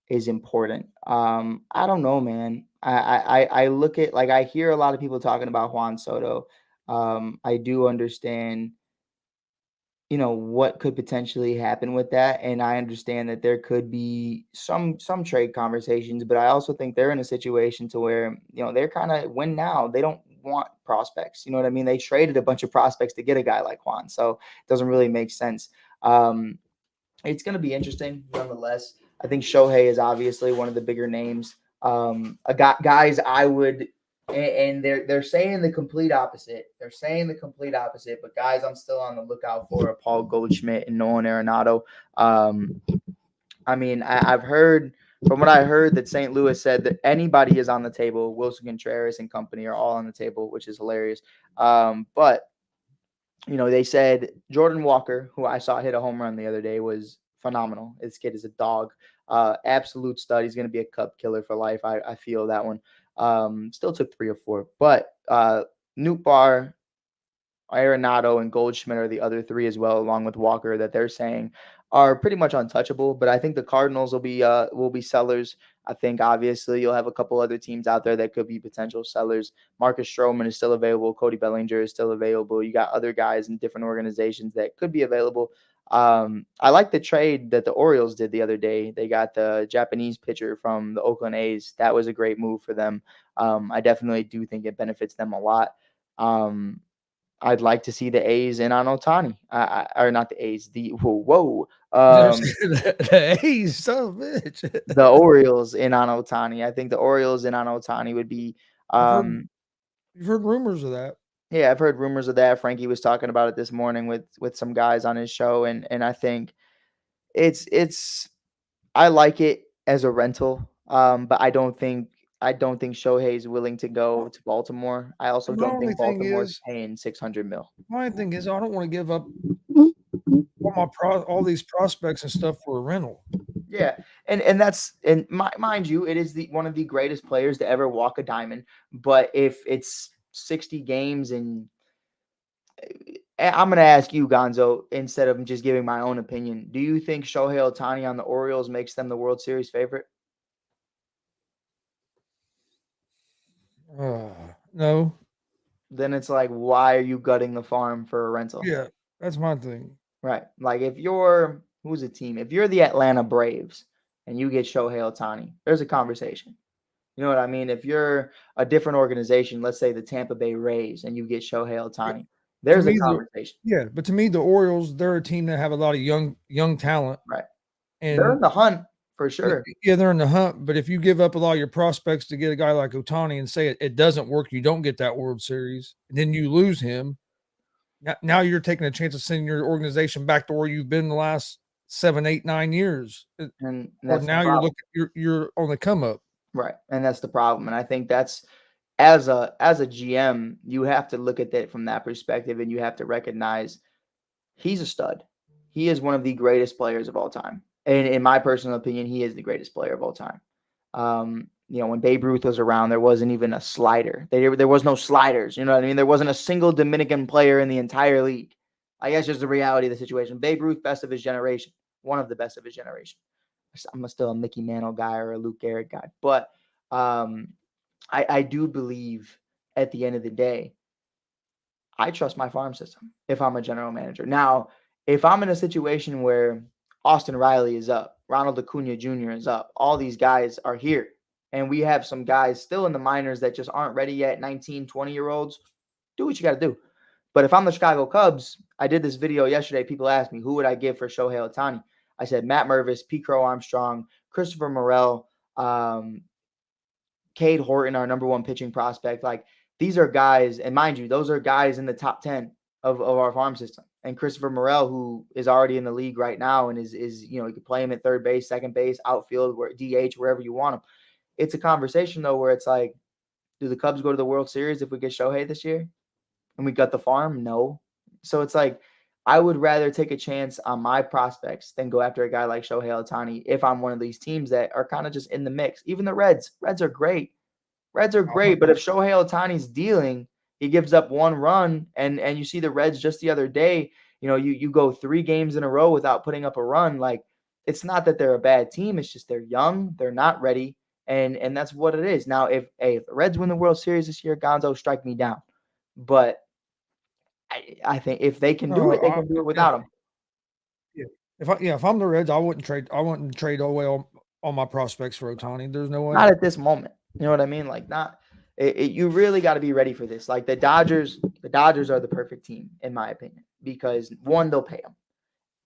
important. I don't know, man. I look at, like, I hear a lot of people talking about Juan Soto. I do understand, what could potentially happen with that, and I understand that there could be some trade conversations, but I also think they're in a situation to where, they're kind of win now. They don't want prospects. You know what I mean? They traded a bunch of prospects to get a guy like Juan, so it doesn't really make sense. It's going to be interesting nonetheless. I think Shohei is obviously one of the bigger names. Guys, I would, and they're saying the complete opposite. They're saying the complete opposite. But guys, I'm still on the lookout for Paul Goldschmidt and Nolan Arenado. I mean, I've heard, from what I heard, that St. Louis said that anybody is on the table. Wilson Contreras and company are all on the table, which is hilarious. But they said Jordan Walker, who I saw hit a home run the other day, was phenomenal. This kid is a dog, absolute stud. He's going to be a Cub killer for life. I feel that one. Still took 3 or 4, but Nootbaar, Arenado, and Goldschmidt are the other 3 as well, along with Walker, that they're saying are pretty much untouchable. But I think the Cardinals will be sellers. I think obviously you'll have a couple other teams out there that could be potential sellers. Marcus Stroman is still available. Cody Bellinger is still available. You got other guys in different organizations that could be available. I like the trade that the Orioles did the other day. They got the Japanese pitcher from the Oakland A's. That was a great move for them. I definitely do think it benefits them a lot. I'd like to see the A's in on Ohtani. Or not the A's, the the A's, son of a bitch. the Orioles in on Ohtani. I think the Orioles in on Ohtani would be. You've heard rumors of that. Yeah, I've heard rumors of that. Frankie was talking about it this morning with some guys on his show, and I think it's I like it as a rental. But I don't think Shohei is willing to go to Baltimore. I also don't think Baltimore's paying $600 million. My thing is, I don't want to give up all these prospects and stuff for a rental. Yeah, and that's, and mind you, it is one of the greatest players to ever walk a diamond. But if it's 60 games, and I'm going to ask you, Gonzo, instead of just giving my own opinion, do you think Shohei Ohtani on the Orioles makes them the World Series favorite? No. Then it's like, why are you gutting the farm for a rental? Yeah, that's my thing. Right. Like if you're, who's a team? If you're the Atlanta Braves and you get Shohei Ohtani, there's a conversation. You know what I mean? If you're a different organization, let's say the Tampa Bay Rays, and you get Shohei Ohtani, there's a conversation. But to me, the Orioles, they're a team that have a lot of young talent. Right. And they're in the hunt for sure. Yeah, they're in the hunt. But if you give up a lot of your prospects to get a guy like Ohtani and say it doesn't work, you don't get that World Series, and then you lose him. Now you're taking a chance of sending your organization back to where you've been the last 7, 8, 9 years. And that's now you're on the come up. Right. And that's the problem. And I think that's, as a GM, you have to look at that from that perspective, and you have to recognize he's a stud. He is one of the greatest players of all time. And in my personal opinion, he is the greatest player of all time. When Babe Ruth was around, there wasn't even a slider. There was no sliders. You know what I mean? There wasn't a single Dominican player in the entire league. I guess just the reality of the situation. Babe Ruth, best of his generation. One of the best of his generation. I'm still a Mickey Mantle guy or a Luke Garrett guy. But I do believe at the end of the day, I trust my farm system if I'm a general manager. Now, if I'm in a situation where Austin Riley is up, Ronald Acuna Jr. is up, all these guys are here, and we have some guys still in the minors that just aren't ready yet, 19, 20-year-olds, do what you got to do. But if I'm the Chicago Cubs, I did this video yesterday. People asked me, who would I give for Shohei Ohtani? I said Matt Mervis, P. Crow Armstrong, Christopher Morel, Cade Horton, our number one pitching prospect. Like, these are guys, and mind you, those are guys in the top 10 of our farm system. And Christopher Morel, who is already in the league right now and is you could play him at third base, second base, outfield, where DH, wherever you want him. It's a conversation, though, where it's like, do the Cubs go to the World Series if we get Shohei this year? And we got the farm? No. So it's like, I would rather take a chance on my prospects than go after a guy like Shohei Ohtani if I'm one of these teams that are kind of just in the mix. Even the Reds are great. Reds are great, but if Shohei Ohtani's dealing, he gives up one run, and you see the Reds just the other day, you go 3 games in a row without putting up a run. Like, it's not that they're a bad team. It's just they're young. They're not ready. And that's what it is. Now, if the Reds win the World Series this year, Gonzo, strike me down. But I think if they can do it, they can do it without him. Yeah. If I'm the Reds, I wouldn't trade away all my prospects for Ohtani. There's no way. Not at this moment. You know what I mean? Like, you really got to be ready for this. Like, the Dodgers are the perfect team, in my opinion, because 1, they'll pay them.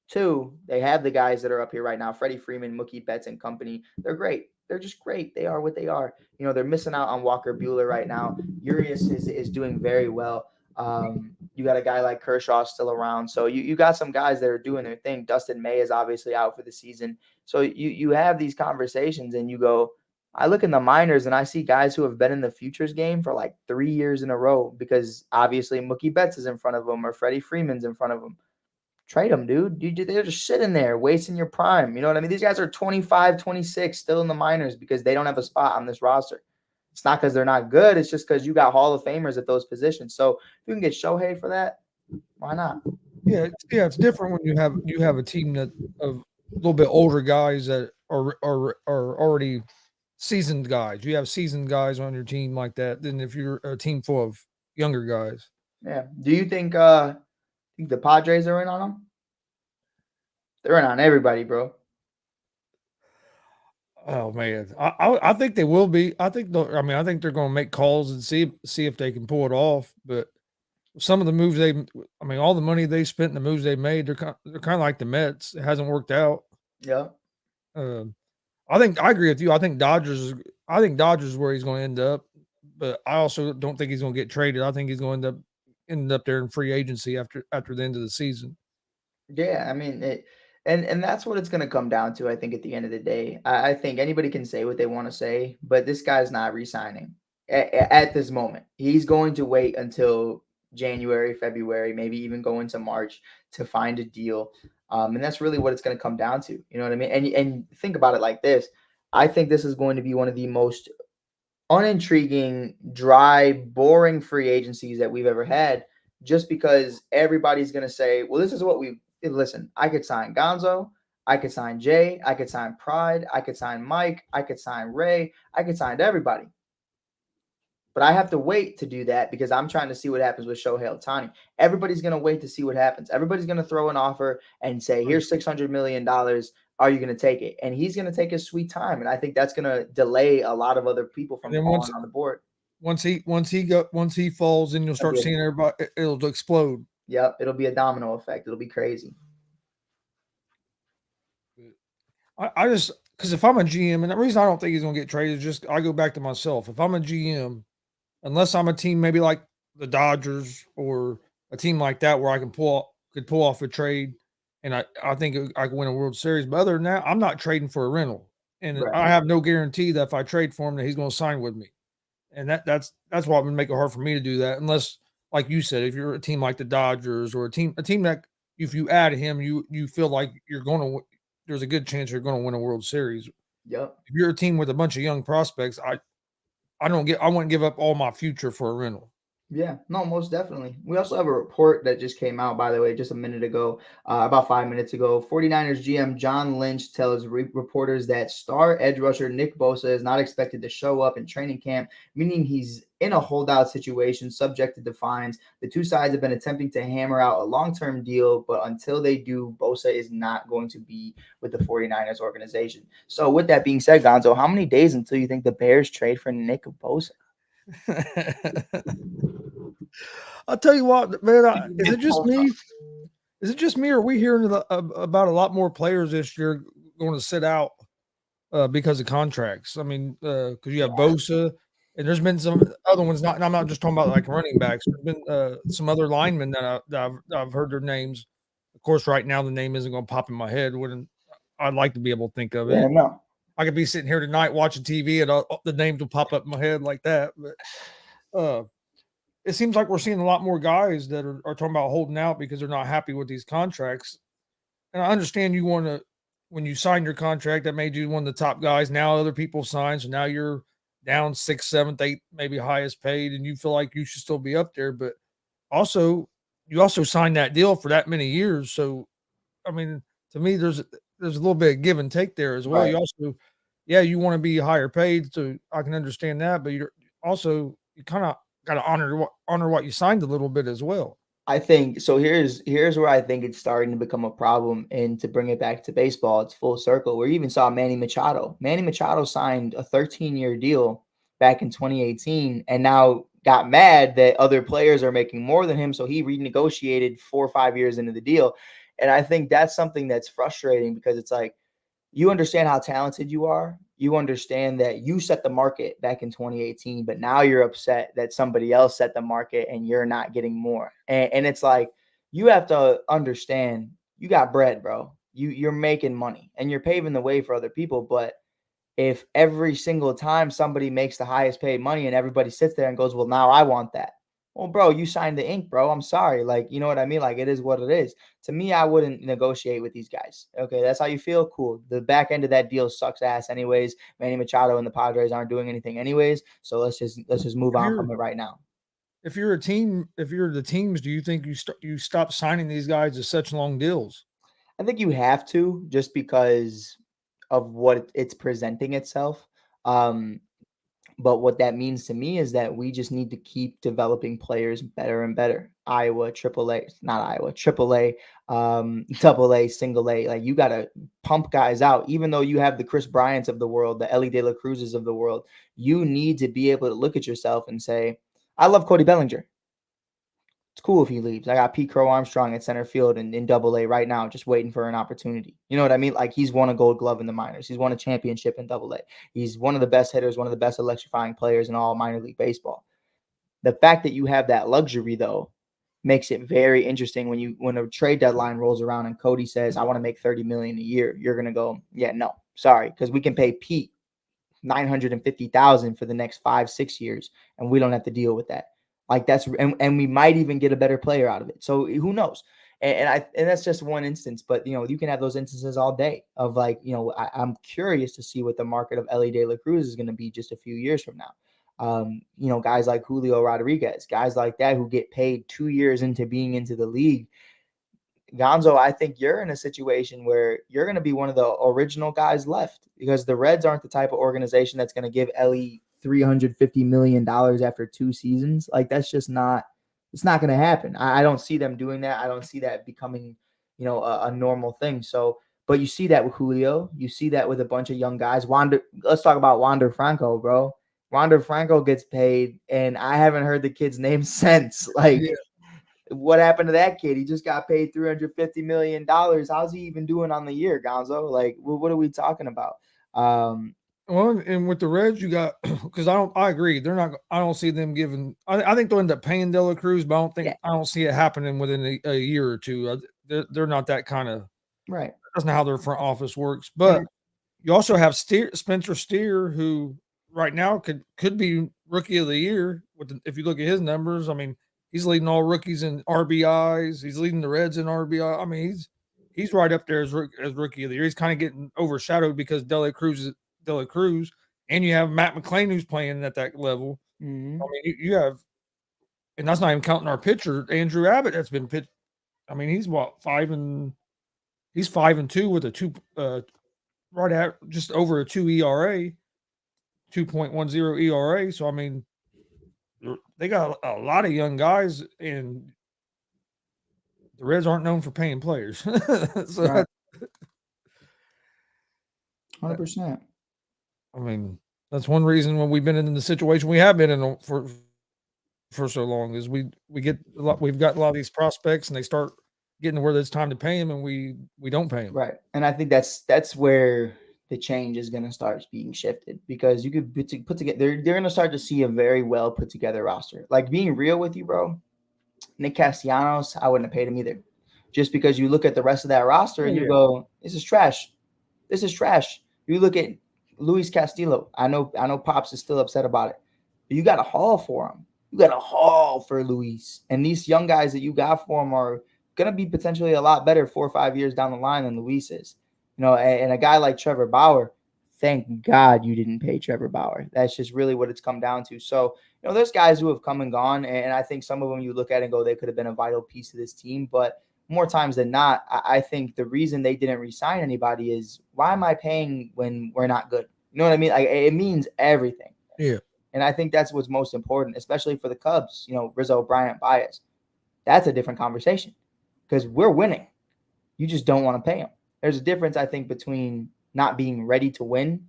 2, they have the guys that are up here right now, Freddie Freeman, Mookie Betts and company. They're great. They're just great. They are what they are. They're missing out on Walker Buehler right now. Urias is doing very well. You got a guy like Kershaw still around. So you got some guys that are doing their thing. Dustin May is obviously out for the season. So you have these conversations and you go, I look in the minors and I see guys who have been in the futures game for like 3 years in a row because obviously Mookie Betts is in front of them or Freddie Freeman's in front of them. Trade them, dude. They're just sitting there wasting your prime. You know what I mean? These guys are 25, 26 still in the minors because they don't have a spot on this roster. It's not because they're not good. It's just because you got Hall of Famers at those positions. So if you can get Shohei for that, why not? Yeah, it's different when you have a team that of a little bit older guys that are already seasoned guys. You have seasoned guys on your team like that than if you're a team full of younger guys. Yeah. Do you think the Padres are in on them? They're in on everybody, bro. Oh man, I think they will be. I think they're going to make calls and see if they can pull it off. But some of the moves all the money they spent and the moves they made, they're kind of like the Mets. It hasn't worked out. Yeah. I agree with you. I think Dodgers is where he's going to end up. But I also don't think he's going to get traded. I think he's going to end up there in free agency after the end of the season. Yeah, I mean and that's what it's going to come down to, I think, at the end of the day. I think anybody can say what they want to say, but this guy's not re-signing at this moment. He's going to wait until January, February, maybe even go into March to find a deal. And that's really what it's going to come down to. You know what I mean? And think about it like this. I think this is going to be one of the most unintriguing, dry, boring free agencies that we've ever had, just because everybody's going to say, well, this is what listen, I could sign Gonzo, I could sign Jay, I could sign Pride, I could sign Mike, I could sign Ray, I could sign everybody. But I have to wait to do that because I'm trying to see what happens with Shohei Ohtani. Everybody's going to wait to see what happens. Everybody's going to throw an offer and say, here's $600 million. Are you going to take it? And he's going to take his sweet time. And I think that's going to delay a lot of other people from falling on the board. Once he falls and you'll start seeing everybody, it'll explode. Yep. It'll be a domino effect. It'll be crazy. I just, because if I'm a GM, and the reason I don't think he's going to get traded is just, I go back to myself. If I'm a GM, unless I'm a team maybe like the Dodgers or a team like that where I could pull off a trade, and I think I could win a World Series. But other than that, I'm not trading for a rental, and right. I have no guarantee that if I trade for him that he's going to sign with me, and that's what would make it hard for me to do that. Unless, like you said, if you're a team like the Dodgers or a team that if you add him, you feel like there's a good chance you're going to win a World Series. Yep. If you're a team with a bunch of young prospects, I wouldn't give up all my future for a rental. Yeah, no, most definitely. We also have a report that just came out, by the way, just a minute ago, about 5 minutes ago. 49ers GM John Lynch tells reporters that star edge rusher Nick Bosa is not expected to show up in training camp, meaning he's in a holdout situation subjected to fines. The two sides have been attempting to hammer out a long-term deal, but until they do, Bosa is not going to be with the 49ers organization. So with that being said, Gonzo, how many days until you think the Bears trade for Nick Bosa? I'll tell you what, man. Is it just me? Is it just me, or are we hearing about a lot more players this year going to sit out because of contracts? I mean, because you have Bosa, and there's been some other ones. Not, and I'm not just talking about like running backs. There's been some other linemen that I've heard their names. Of course, right now the name isn't going to pop in my head. Wouldn't I'd like to be able to think of it. Yeah, no. I could be sitting here tonight watching TV, and the names will pop up in my head like that. But it seems like we're seeing a lot more guys that are talking about holding out because they're not happy with these contracts. And I understand you want to, when you signed your contract, that made you one of the top guys. Now other people sign, so now you're down 6th, 7th, 8th, maybe highest paid, and you feel like you should still be up there. But also, you also signed that deal for that many years. So, I mean, to me, there's a little bit of give and take there as well. Right. You also, yeah, you want to be higher paid, so I can understand that. But you're also, you kind of got to honor what you signed a little bit as well. I think so. Here's where I think it's starting to become a problem, and to bring it back to baseball, it's full circle. We even saw Manny Machado. Manny Machado signed a 13-year deal back in 2018, and now got mad that other players are making more than him, so he renegotiated 4 or 5 years into the deal. And I think that's something that's frustrating, because it's like, you understand how talented you are. You understand that you set the market back in 2018, but now you're upset that somebody else set the market and you're not getting more. And it's like, you have to understand, you got bread, bro. You're making money and you're paving the way for other people. But if every single time somebody makes the highest paid money and everybody sits there and goes, well, now I want that. Well, bro, you signed the ink, bro. I'm sorry. Like, you know what I mean? Like, it is what it is. To me, I wouldn't negotiate with these guys. Okay, that's how you feel? Cool. The back end of that deal sucks ass anyways. Manny Machado and the Padres aren't doing anything anyways. So let's just move on from it right now. If you're a team, if you're the teams, do you think you stop signing these guys to such long deals? I think you have to, just because of what it's presenting itself. But what that means to me is that we just need to keep developing players better and better. Iowa, AAA, double A, single A. Like, you got to pump guys out, even though you have the Chris Bryants of the world, the Ellie De La Cruzes of the world. You need to be able to look at yourself and say, I love Cody Bellinger. It's cool if he leaves. I got Pete Crow Armstrong at center field in double A right now, just waiting for an opportunity. You know what I mean? Like, he's won a gold glove in the minors. He's won a championship in double A. He's one of the best hitters, one of the best electrifying players in all minor league baseball. The fact that you have that luxury, though, makes it very interesting when a trade deadline rolls around and Cody says, I want to make $30 million a year. You're going to go, yeah, no, sorry, because we can pay Pete $950,000 for the next 5-6 years, and we don't have to deal with that. Like, that's and we might even get a better player out of it. So who knows? And that's just one instance, but you can have those instances all day of, like, I'm curious to see what the market of Ellie De La Cruz is going to be just a few years from now. Guys like Julio Rodriguez, guys like that who get paid 2 years into being into the league. Gonzo, I think you're in a situation where you're going to be one of the original guys left, because the Reds aren't the type of organization that's going to give Ellie $350 million after 2 seasons. Like, that's just not, it's not going to happen. I don't see them doing that. I don't see that becoming, a normal thing. So, but you see that with Julio, you see that with a bunch of young guys. Let's talk about Wander Franco, bro. Wander Franco gets paid, and I haven't heard the kid's name since. Like, yeah. What happened to that kid? He just got paid $350 million. How's he even doing on the year, Gonzo? Like, what are we talking about? Well, and with the Reds, you got, because I agree. I don't see them giving, I think they'll end up paying De La Cruz, but I don't see it happening within a year or two. They're not that kind of, right. That's not how their front office works. But you also have Spencer Steer, who right now could be rookie of the year. If you look at his numbers, I mean, he's leading all rookies in RBIs. He's leading the Reds in RBI. I mean, he's right up there as rookie of the year. He's kind of getting overshadowed because De La Cruz, and you have Matt McClain who's playing at that level. Mm-hmm. I mean, you have and that's not even counting our pitcher, Andrew Abbott. That's been pitched. I mean, he's 5-2 with a 2, right at just over a 2 ERA, 2.10 ERA. So I mean, they got a lot of young guys, and the Reds aren't known for paying players. So Right. 100%. I mean, that's one reason when we've been in the situation we have been in for so long is we've got a lot of these prospects, and they start getting to where it's time to pay them, and we don't pay them. Right. And I think that's where the change is going to start being shifted, because you could put together, they're going to start to see a very well put together roster. Like, being real with you, bro, Nick Castellanos, I wouldn't have paid him either, just because you look at the rest of that roster and you go, this is trash. This is trash. You look at Luis Castillo. I know Pops is still upset about it, but you got a haul for him. You got a haul for Luis, and these young guys that you got for him are going to be potentially a lot better 4 or 5 years down the line than Luis is. You know, and a guy like Trevor Bauer, thank God you didn't pay Trevor Bauer. That's just really what it's come down to. So, you know, there's guys who have come and gone, and I think some of them you look at and go, they could have been a vital piece of this team. But more times than not, I think the reason they didn't re-sign anybody is, why am I paying when we're not good? You know what I mean? Like, it means everything. Yeah. And I think that's what's most important, especially for the Cubs. You know, Rizzo, Bryant, Baez. That's a different conversation, because we're winning. You just don't want to pay them. There's a difference, I think, between not being ready to win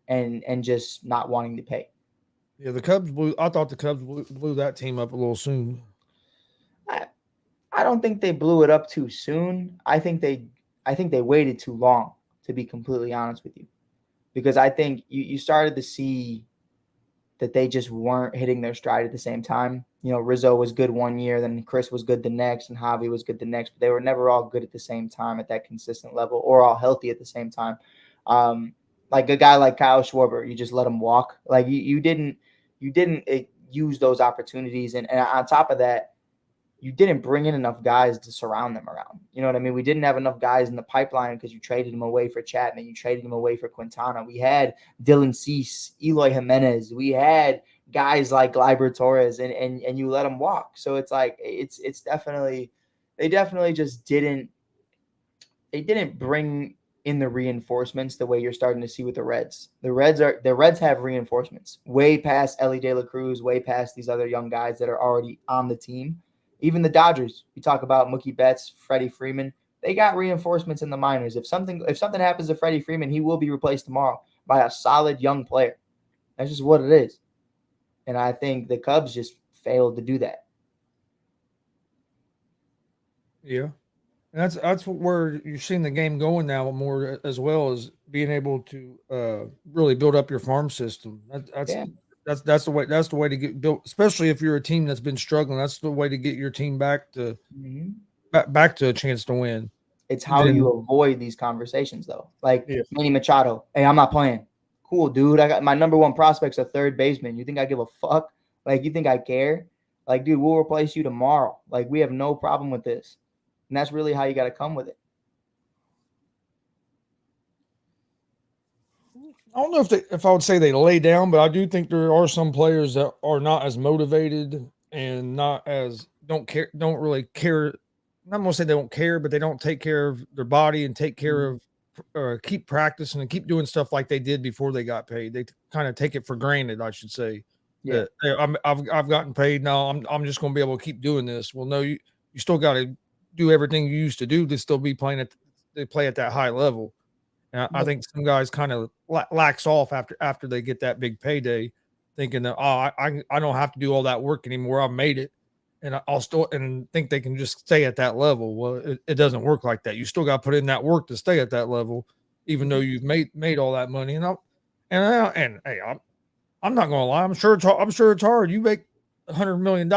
and just not wanting to pay. Yeah, I thought the Cubs blew that team up a little soon. I don't think they blew it up too soon. I think they waited too long, to be completely honest with you, because I think you started to see that they just weren't hitting their stride at the same time. You know, Rizzo was good one year, then Chris was good the next, and Javi was good the next, but they were never all good at the same time at that consistent level, or all healthy at the same time. Like a guy like Kyle Schwarber, you just let him walk. Like you didn't use those opportunities, and on top of that, you didn't bring in enough guys to surround them around. You know what I mean? We didn't have enough guys in the pipeline because you traded him away for Chapman. You traded him away for Quintana. We had Dylan Cease, Eloy Jimenez. We had guys like Gleyber Torres, and you let them walk. So it's like, it's definitely, they definitely just didn't bring in the reinforcements the way you're starting to see with the Reds. The Reds have reinforcements way past Ellie De La Cruz, way past these other young guys that are already on the team. Even the Dodgers, we talk about Mookie Betts, Freddie Freeman. They got reinforcements in the minors. If something happens to Freddie Freeman, he will be replaced tomorrow by a solid young player. That's just what it is. And I think the Cubs just failed to do that. Yeah. And that's where you're seeing the game going now more, as well as being able to really build up your farm system. That's the way to get built, especially if you're a team that's been struggling. That's the way to get your team back to a chance to win. It's how you avoid these conversations, though. Like Manny Machado, hey, I'm not playing. Cool, dude. I got my number one prospect's a third baseman. You think I give a fuck? Like, you think I care? Like, dude, we'll replace you tomorrow. Like, we have no problem with this. And that's really how you got to come with it. I don't know if I would say they lay down, but I do think there are some players that are not as motivated and don't really care. I'm going to say they don't care, but they don't take care of their body and take care of keep practicing and keep doing stuff like they did before they got paid. They kind of take it for granted, I should say. Yeah, I've gotten paid now. I'm just going to be able to keep doing this. Well, no, you still got to do everything you used to do to still be playing they play at that high level. And I think some guys kind of lax off after they get that big payday, thinking that, I don't have to do all that work anymore. I've made it, and I'll still and think they can just stay at that level. Well, it doesn't work like that. You still got to put in that work to stay at that level, even though you've made all that money. And hey, I'm not going to lie. I'm sure it's hard. You make $100 million.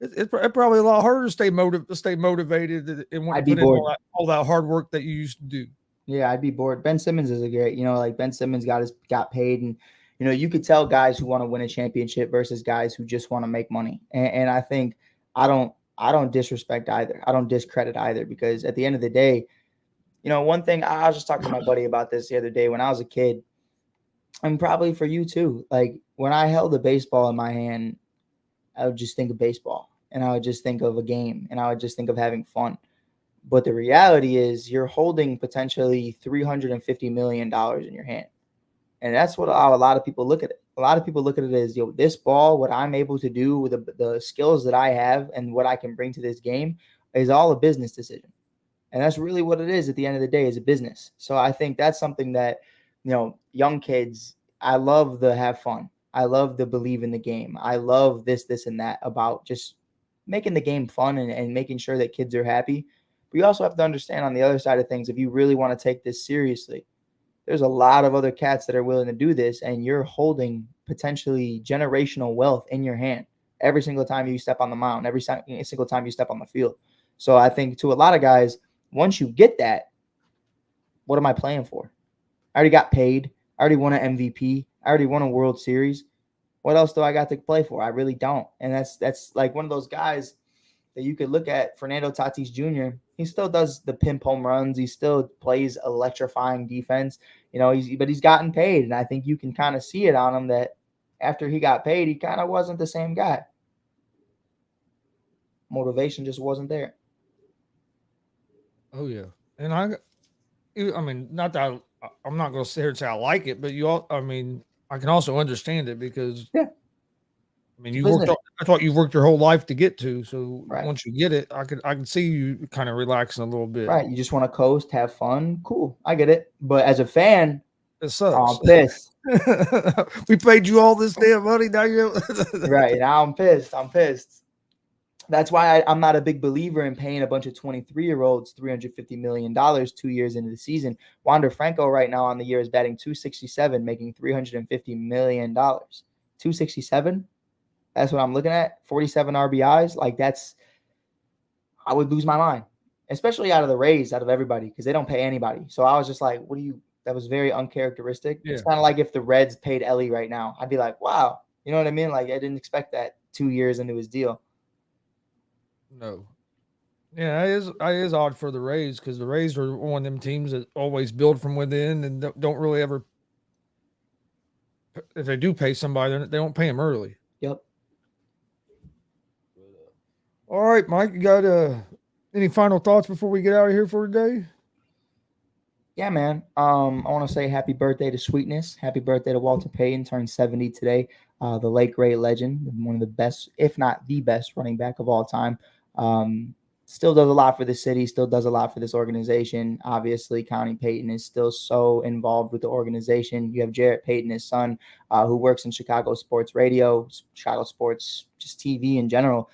It's probably a lot harder to stay motivated and want to put in all that hard work that you used to do. Yeah, I'd be bored. Ben Simmons is a great, like Ben Simmons got paid, and you could tell guys who want to win a championship versus guys who just want to make money. And I think I don't disrespect either. I don't discredit either, because at the end of the day, one thing, I was just talking to my buddy about this the other day. When I was a kid, and probably for you too, like when I held a baseball in my hand, I would just think of baseball, and I would just think of a game, and I would just think of having fun. But the reality is you're holding potentially $350 million in your hand. And that's what a lot of people look at it. A lot of people look at it as, this ball, what I'm able to do with the skills that I have and what I can bring to this game is all a business decision. And that's really what it is at the end of the day, is a business. So I think that's something that, young kids, I love the have fun. I love the believe in the game. I love this, and that about just making the game fun and making sure that kids are happy. But you also have to understand on the other side of things, if you really want to take this seriously, there's a lot of other cats that are willing to do this, and you're holding potentially generational wealth in your hand every single time you step on the mound, every single time you step on the field. So I think to a lot of guys, once you get that, what am I playing for? I already got paid. I already won an MVP. I already won a World Series. What else do I got to play for? I really don't. And that's like one of those guys that you could look at, Fernando Tatis Jr. He still does the pimp home runs. He still plays electrifying defense, but he's gotten paid. And I think you can kind of see it on him that after he got paid, he kind of wasn't the same guy. Motivation just wasn't there. Oh yeah. And I mean, not that I'm not going to sit here and say I like it, but I can also understand it because I mean, I thought you worked your whole life to get to. So once you get it, I can see you kind of relaxing a little bit. Right. You just want to coast, have fun. Cool. I get it. But as a fan, it sucks. I'm pissed. We paid you all this damn money. Now you're right. Now I'm pissed. That's why I'm not a big believer in paying a bunch of 23-year-olds $350 million 2 years into the season. Wander Franco right now on the year is batting .267, making $350 million. 267? That's what I'm looking at. 47 RBIs. Like I would lose my mind, especially out of the Rays, out of everybody, because they don't pay anybody. So I was just like, that was very uncharacteristic. Yeah. It's kind of like if the Reds paid Ellie right now. I'd be like, wow. You know what I mean? Like, I didn't expect that 2 years into his deal. No. Yeah, it is odd for the Rays because the Rays are one of them teams that always build from within and don't really ever, if they do pay somebody, they don't pay them early. Yep. All right, Mike, you got any final thoughts before we get out of here for today? Yeah, man. I want to say happy birthday to Sweetness. Happy birthday to Walter Payton, turned 70 today. The late, great legend, one of the best, if not the best running back of all time. Still does a lot for the city, still does a lot for this organization. Obviously, Connie Payton is still so involved with the organization. You have Jarrett Payton, his son, who works in Chicago sports radio, Chicago sports, just TV in general.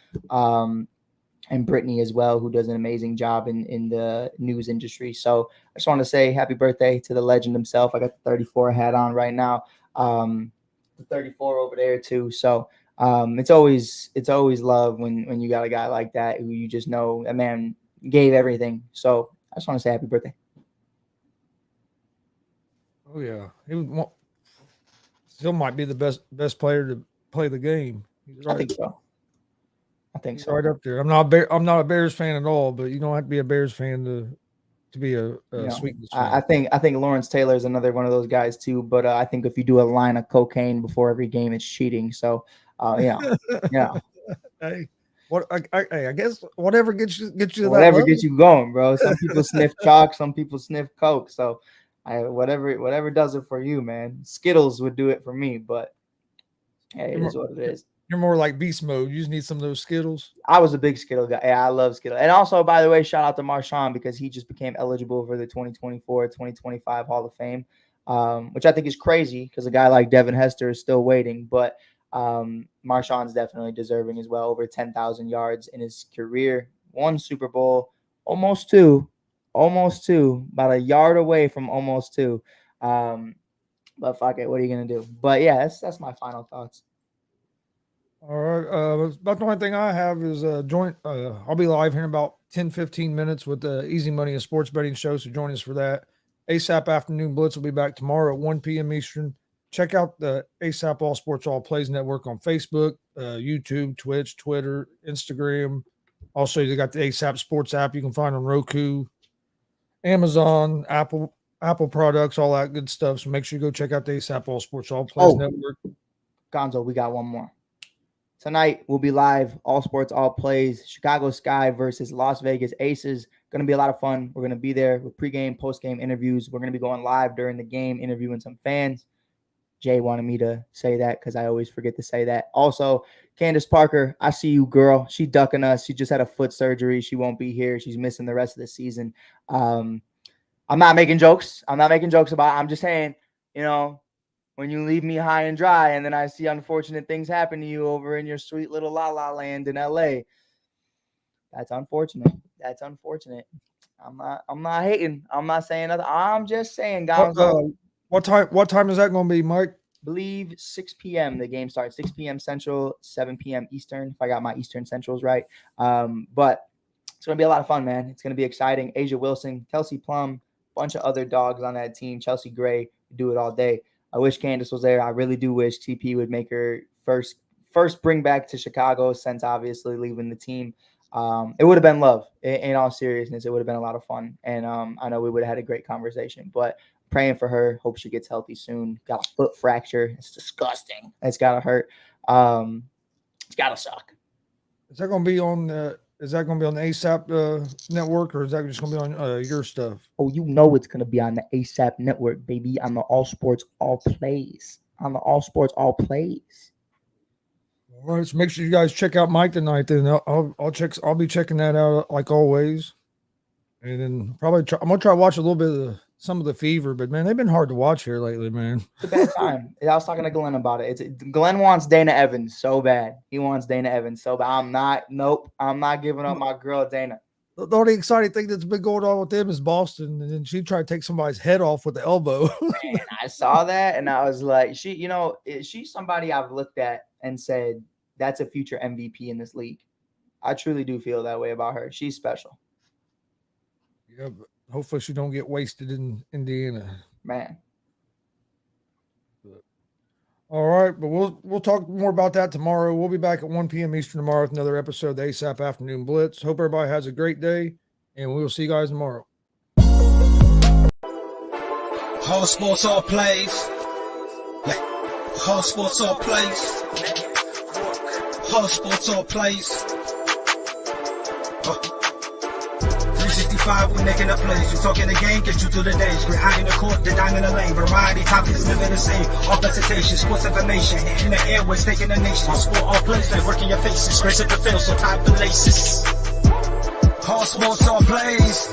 And Brittany as well, who does an amazing job in the news industry. So I just want to say happy birthday to the legend himself. I got the 34 hat on right now. The 34 over there too. So it's always love when you got a guy like that who you just know a man gave everything. So I just want to say happy birthday. Oh yeah, he still might be the best player to play the game. Right. I think so. Right up there. I'm not a Bears fan at all, but you don't have to be a Bears fan to be a Sweetness fan. I think Lawrence Taylor is another one of those guys too. But I think if you do a line of cocaine before every game, it's cheating. So yeah. Hey, I guess whatever gets you whatever gets you going, bro. Some people sniff chalk, some people sniff coke. So whatever does it for you, man. Skittles would do it for me, but hey, it is what it is. You're more like beast mode. You just need some of those Skittles. I was a big Skittle guy. Yeah, I love Skittles. And also, by the way, shout out to Marshawn because he just became eligible for the 2024-2025 Hall of Fame, which I think is crazy because a guy like Devin Hester is still waiting. But Marshawn's definitely deserving as well. Over 10,000 yards in his career. One Super Bowl, almost two, about a yard away from almost two. But fuck it, what are you going to do? But yeah, that's my final thoughts. All right. About the only thing I have is joint. I'll be live here in about 10-15 minutes with the Easy Money and Sports Betting Show. So join us for that. ASAP Afternoon Blitz will be back tomorrow at 1 p.m. Eastern. Check out the ASAP All Sports All Plays Network on Facebook, YouTube, Twitch, Twitter, Instagram. Also, you got the ASAP Sports app you can find on Roku, Amazon, Apple products, all that good stuff. So make sure you go check out the ASAP All Sports All Plays Network. Gonzo, we got one more. Tonight, we'll be live. All sports, all plays. Chicago Sky versus Las Vegas Aces. Going to be a lot of fun. We're going to be there with pregame, postgame interviews. We're going to be going live during the game, interviewing some fans. Jay wanted me to say that because I always forget to say that. Also, Candace Parker, I see you, girl. She ducking us. She just had a foot surgery. She won't be here. She's missing the rest of the season. I'm not making jokes. I'm not making jokes about it. I'm just saying, when you leave me high and dry and then I see unfortunate things happen to you over in your sweet little la-la land in LA, that's unfortunate. That's unfortunate. I'm not hating. I'm not saying nothing. I'm just saying, guys. What time is that going to be, Mike? Believe 6 p.m. the game starts. 6 p.m. Central, 7 p.m. Eastern, if I got my Eastern Centrals right. But it's going to be a lot of fun, man. It's going to be exciting. Asia Wilson, Kelsey Plum, bunch of other dogs on that team. Chelsea Gray, do it all day. I wish Candace was there. I really do wish TP would make her first bring back to Chicago since obviously leaving the team. It would have been love. In all seriousness, it would have been a lot of fun. And I know we would have had a great conversation. But praying for her. Hope she gets healthy soon. Got a foot fracture. It's disgusting. It's got to hurt. It's got to suck. Is that going to be on the ASAP network, or is that just going to be on your stuff? Oh, it's going to be on the ASAP network, baby. On the All Sports, All Plays. All right, so make sure you guys check out Mike tonight. Then I'll be checking that out like always, and then I'm gonna try to watch a little bit of some of the Fever, but man, they've been hard to watch here lately, man. It's a bad time. I was talking to Glenn about it. Glenn wants Dana Evans so bad. He wants Dana Evans so bad. I'm not giving up my girl Dana. The only exciting thing that's been going on with them is Boston, and then she tried to take somebody's head off with the elbow. Man, I saw that, and I was like, she's somebody I've looked at and said, that's a future MVP in this league. I truly do feel that way about her. She's special. Yeah, but hopefully she don't get wasted in Indiana. Man. All right, but we'll talk more about that tomorrow. We'll be back at 1 p.m. Eastern tomorrow with another episode of the ASAP Afternoon Blitz. Hope everybody has a great day, and we will see you guys tomorrow. All sports, all plays. All sports, all plays. All sports, all plays. 365, we making a plays. We talking the game, get you through the days. We're high in the court, the dime in the lane. Variety topics, living the same. All presentation, sports information. In the airways, taking the nation. All sport, all plays, like working your faces. Grace at the field, so tie the laces. All sports, all plays.